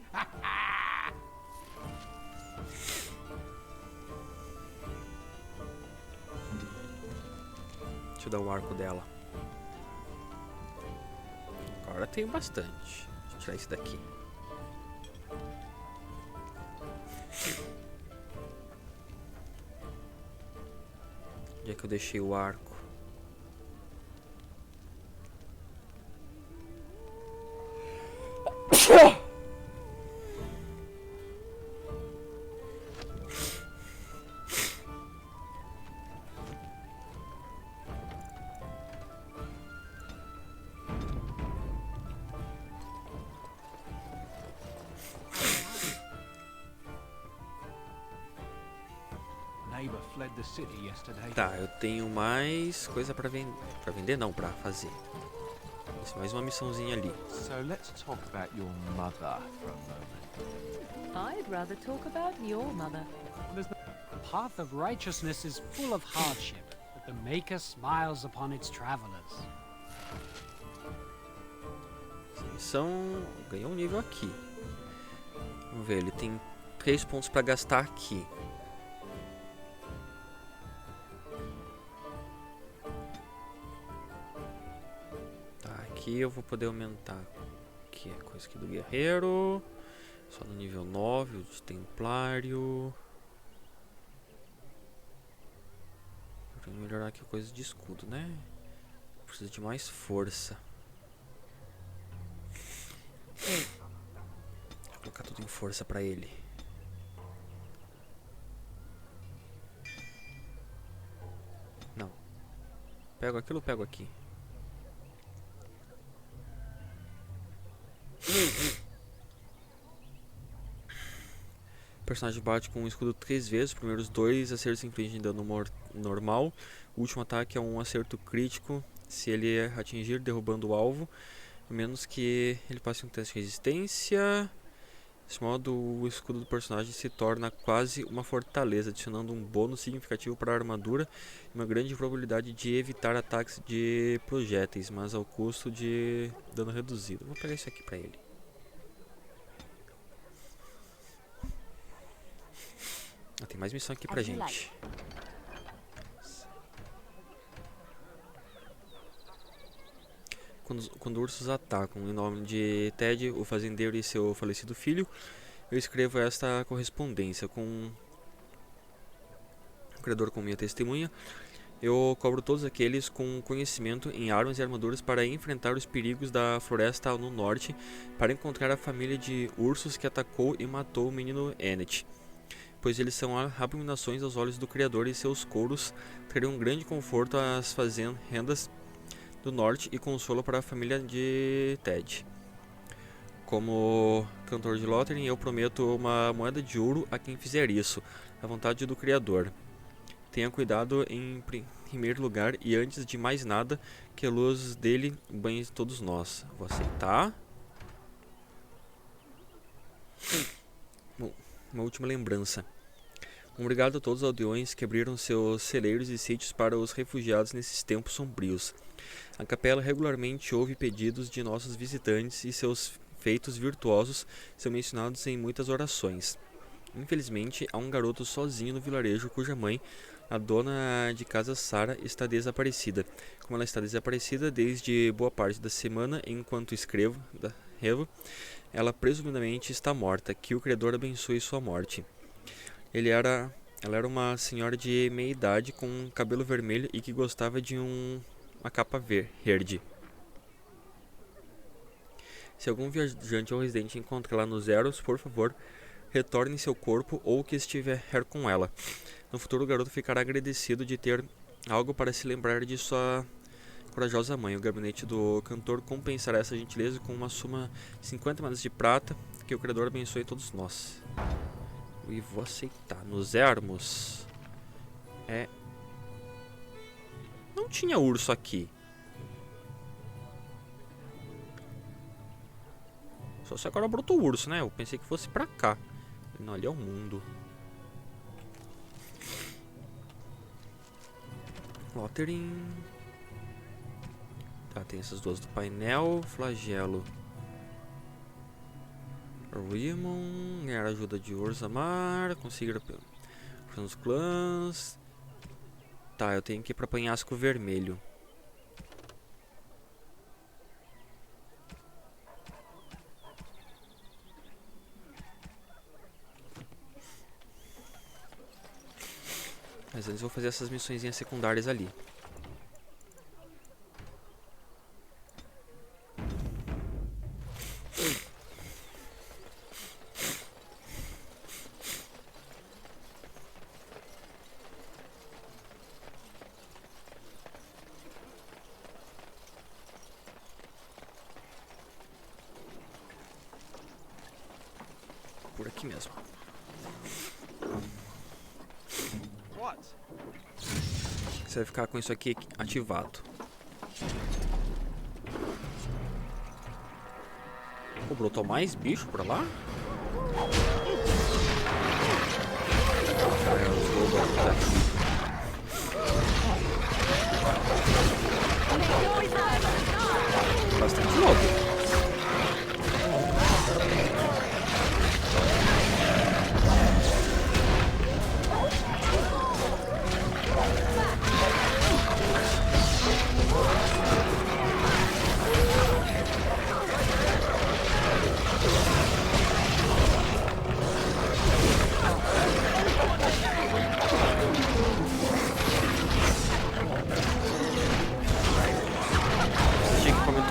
Deixa eu dar o arco dela. Agora tenho bastante. Deixa eu tirar esse daqui. Onde é que eu deixei o arco? Tá, eu tenho mais coisa pra vender. Pra vender não, pra fazer. Mais uma missãozinha ali. So let's talk about your mother for a moment. I'd rather talk about your mother. The path of righteousness is full of hardship, but the Maker smiles upon its travelers. Essa missão ganhou um nível aqui. Vamos ver, ele tem 3 pontos pra gastar aqui. Aqui eu vou poder aumentar aqui a coisa aqui do guerreiro, só no nível 9, o de templário. Vou melhorar aqui a coisa de escudo, né? Precisa de mais força. Vou colocar tudo em força pra ele. Não. Pego aquilo ou pego aqui? O personagem bate com o escudo 3 vezes. Os primeiros 2 acertos infligem dano normal. O último ataque é um acerto crítico se ele atingir derrubando o alvo, a menos que ele passe um teste de resistência. Desse modo, o escudo do personagem se torna quase uma fortaleza, adicionando um bônus significativo para a armadura e uma grande probabilidade de evitar ataques de projéteis, mas ao custo de dano reduzido. Vou pegar isso aqui para ele. Tem mais missão aqui pra gente. Quando ursos atacam em nome de Ted, o fazendeiro e seu falecido filho, eu escrevo esta correspondência com o criador como minha testemunha. Eu cobro todos aqueles com conhecimento em armas e armaduras para enfrentar os perigos da floresta no norte, para encontrar a família de ursos que atacou e matou o menino Ennet, pois eles são abominações aos olhos do Criador e seus couros trariam um grande conforto às fazendas do norte e consolo para a família de Ted. Como cantor de Lothringen, eu prometo uma moeda de ouro a quem fizer isso, à vontade do Criador. Tenha cuidado em primeiro lugar e antes de mais nada, que a luz dele banhe todos nós. Vou aceitar. Bom, Uma última lembrança. Obrigado a todos os aldeões que abriram seus celeiros e sítios para os refugiados nesses tempos sombrios. A capela regularmente ouve pedidos de nossos visitantes e seus feitos virtuosos são mencionados em muitas orações. Infelizmente, há um garoto sozinho no vilarejo cuja mãe, a dona de casa Sara, está desaparecida. Como ela está desaparecida desde boa parte da semana enquanto escrevo, ela presumidamente está morta. Que o Criador abençoe sua morte. Ela era uma senhora de meia idade com cabelo vermelho e que gostava de uma capa verde. Se algum viajante ou residente encontrá-la nos Zeros, por favor, retorne seu corpo ou o que estiver com ela. No futuro, o garoto ficará agradecido de ter algo para se lembrar de sua corajosa mãe. O gabinete do cantor compensará essa gentileza com uma soma de 50 moedas de prata. Que o Criador abençoe todos nós. E vou aceitar. Nos Ermos. Não tinha urso aqui. Só se agora brotou o urso, né? Eu pensei que fosse pra cá. Não, ali é o mundo. Lottering. Tá, tem essas duas do painel. Flagelo. Rimon. Ganhar ajuda de Orzammar. Conseguir os clãs. Tá, eu tenho que ir pra penhasco vermelho. Mas antes eu vou fazer essas missõezinhas secundárias ali. Por aqui mesmo. Você vai ficar com isso aqui ativado. Pô, brotou mais bicho pra lá? Bastante lobo.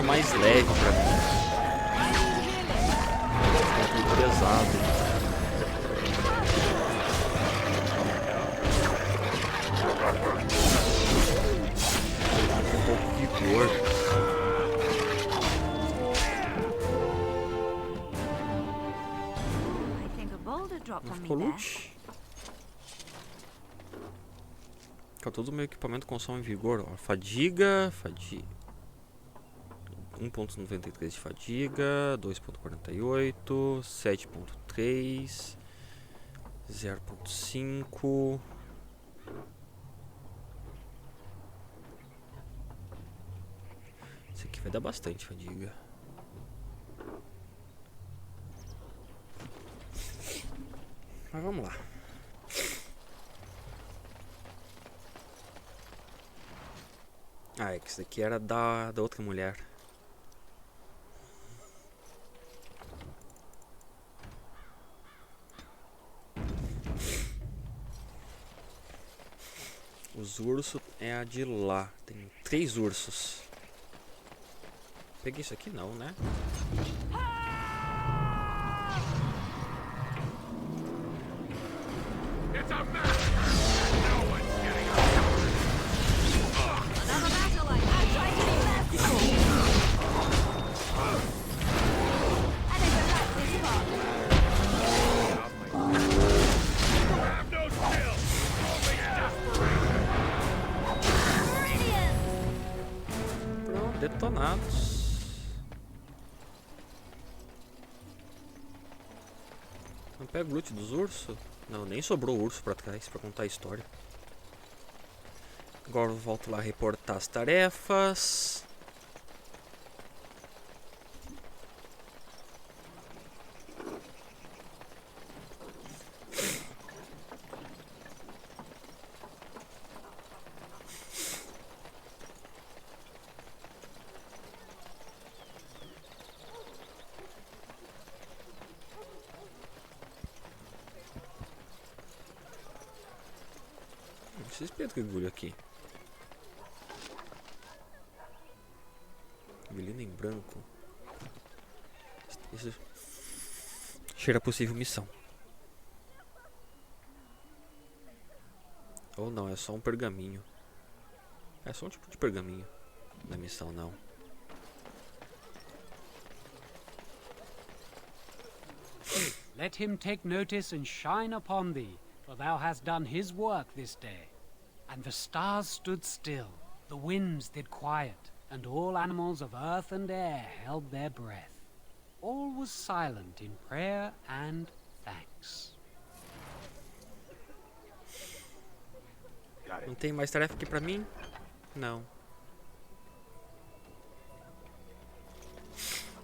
Mais leve pra mim. Tá muito pesado. Um pouco de vigor. Não ficou loot? Todo o meu equipamento consome vigor. Ó. Fadiga. 1.93 de fadiga, 2.48, 7.3, 0.5. Isso aqui vai dar bastante fadiga. Mas vamos lá. Ah, é que isso daqui era da outra mulher. Os ursos é a de lá. Tem 3 ursos. Peguei isso aqui não, né? Detonados. pega o glúteo dos ursos? Não, nem sobrou urso pra trás pra contar a história. Agora eu volto lá a reportar as tarefas. Esse espeto que agulha aqui. Violino em branco. Isso cheira a possível missão. Ou não, é só um pergaminho. É só um tipo de pergaminho. Não é missão, não. Let him take notice and shine upon thee, for thou hast done his work this day. And the stars stood still, the winds did quiet, and all animals of earth and air held their breath. All was silent in prayer and thanks. Não tem mais tarefa aqui pra mim? Não.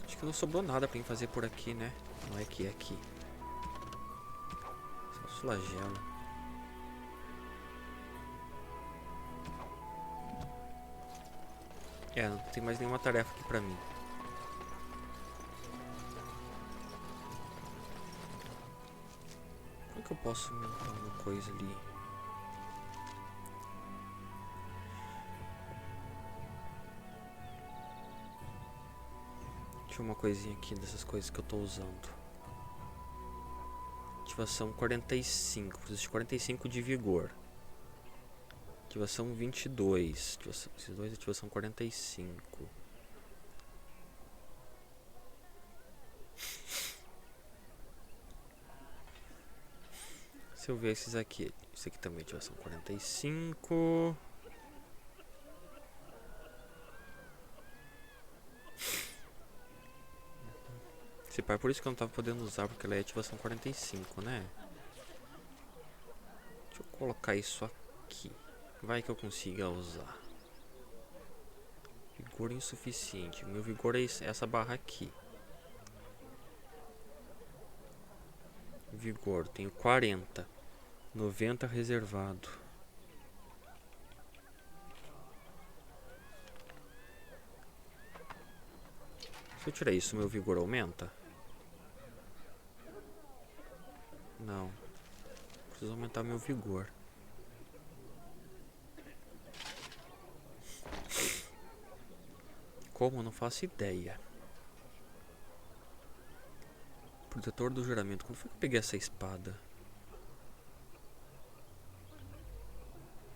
Acho que não sobrou nada pra mim fazer por aqui, né? Não é que é aqui. Só flagelo. É, não tem mais nenhuma tarefa aqui pra mim. Como que eu posso montar uma coisa ali? Deixa eu ver uma coisinha aqui dessas coisas que eu tô usando. Ativação 45. Preciso de 45 de vigor. Ativação 22. Ativação 45. Se eu ver esses aqui. Esse aqui também, ativação 45. Esse pai, por isso que eu não tava podendo usar, porque ela é ativação 45, né? Deixa eu colocar isso aqui. Vai que eu consiga usar. Vigor insuficiente. Meu vigor é essa barra aqui. Vigor, tenho 40. 90 reservado. Se eu tirar isso, meu vigor aumenta? Não. Preciso aumentar meu vigor. Como? Eu não faço ideia. Protetor do juramento. Quando foi que eu peguei essa espada?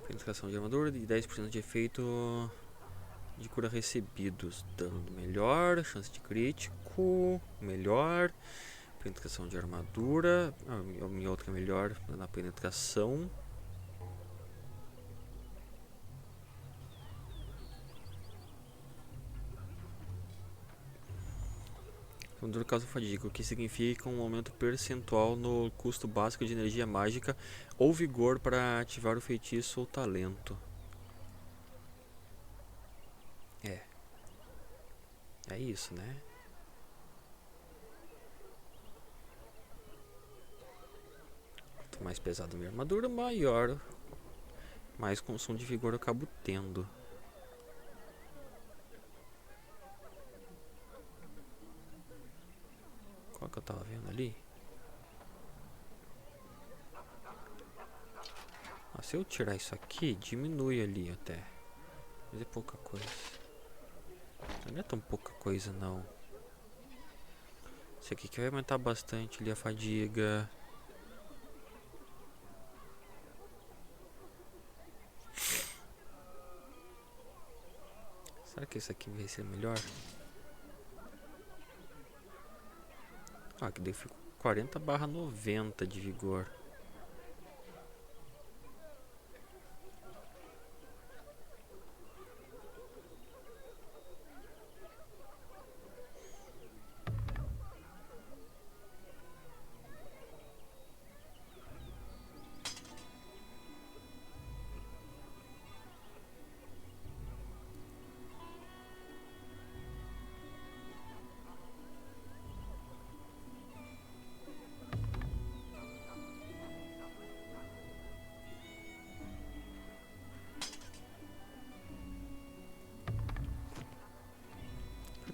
Penetração de armadura e 10% de efeito de cura recebidos. Dano melhor. Chance de crítico. Melhor. Penetração de armadura. A minha outra é melhor na penetração. Armadura causa fadiga, o que significa um aumento percentual no custo básico de energia mágica ou vigor para ativar o feitiço ou talento. É isso, né? Quanto mais pesada a minha armadura, maior. Mais consumo de vigor eu acabo tendo. Qual que eu tava vendo ali? Ah, se eu tirar isso aqui, diminui ali até. Mas é pouca coisa. Não é tão pouca coisa não. Esse aqui que vai aumentar bastante ali a fadiga. Será que esse aqui vai ser melhor? Ah, que daí ficou 40/90 de vigor.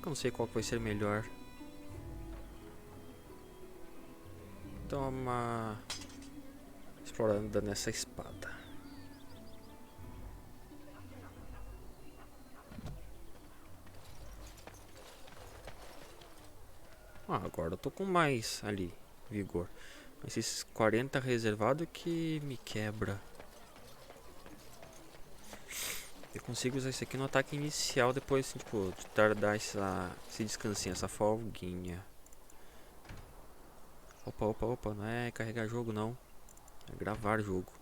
que eu não sei qual que vai ser melhor. Toma. Explorando nessa espada. Agora eu tô com mais ali, vigor. Mas esses 40 reservado que me quebra. Eu consigo usar isso aqui no ataque inicial depois, assim, tipo, de tardar esse descansinho, essa folguinha. Opa, não é carregar jogo não. É gravar jogo.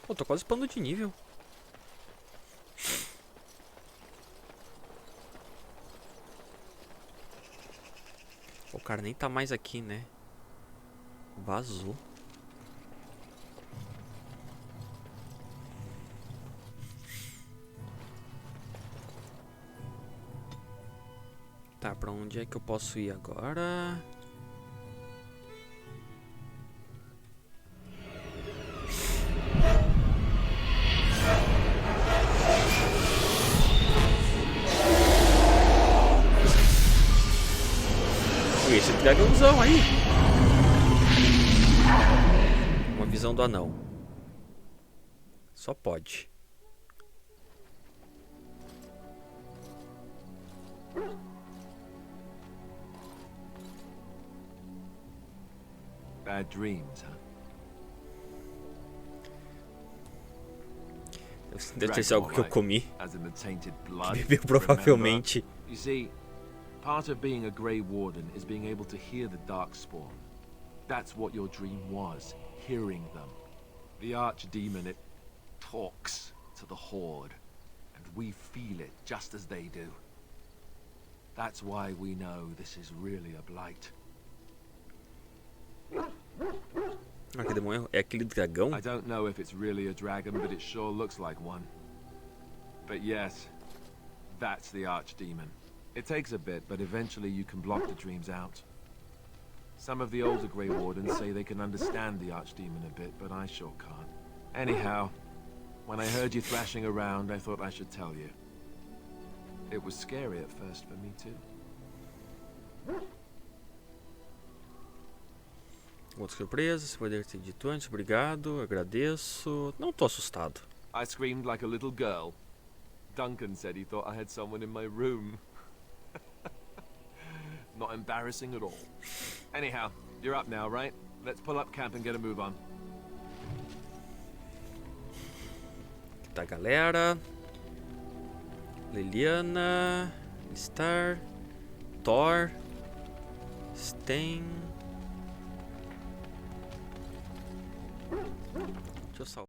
Pô, tô quase upando de nível. O cara nem tá mais aqui, né? Vazou. Tá, pra onde é que eu posso ir agora? Esse dragãozão aí. Uma visão do anão. Só pode. Bad dreams, huh? Deve ter sido algo que eu comi. Bebeu provavelmente. You see, part of being a Grey Warden is being able to hear the Darkspawn. That's what your dream was, hearing them. The Archdemon, it talks to the Horde, and we feel it just as they do. That's why we know this is really a blight. Ah, que demônio? É aquele dragão? I don't know if it's really a dragon, but it sure looks like one. But yes, that's the Archdemon. It takes a bit, but eventually you can block the dreams out. Some of the older Grey Wardens say they can understand the Archdemon a bit, but I sure can't. Anyhow, when I heard you thrashing around, I thought I should tell you. It was scary at first for me too. Outra surpresa, se poder ter dito antes, obrigado, agradeço. Não tô assustado. I screamed like a little girl. Duncan said he thought I had someone in my room. Not embarrassing at all. Anyhow, you're up now, right? Let's pull up camp and get a move on. Tá, galera. Liliana, Star, Thor, Sten. Deixa eu salvar.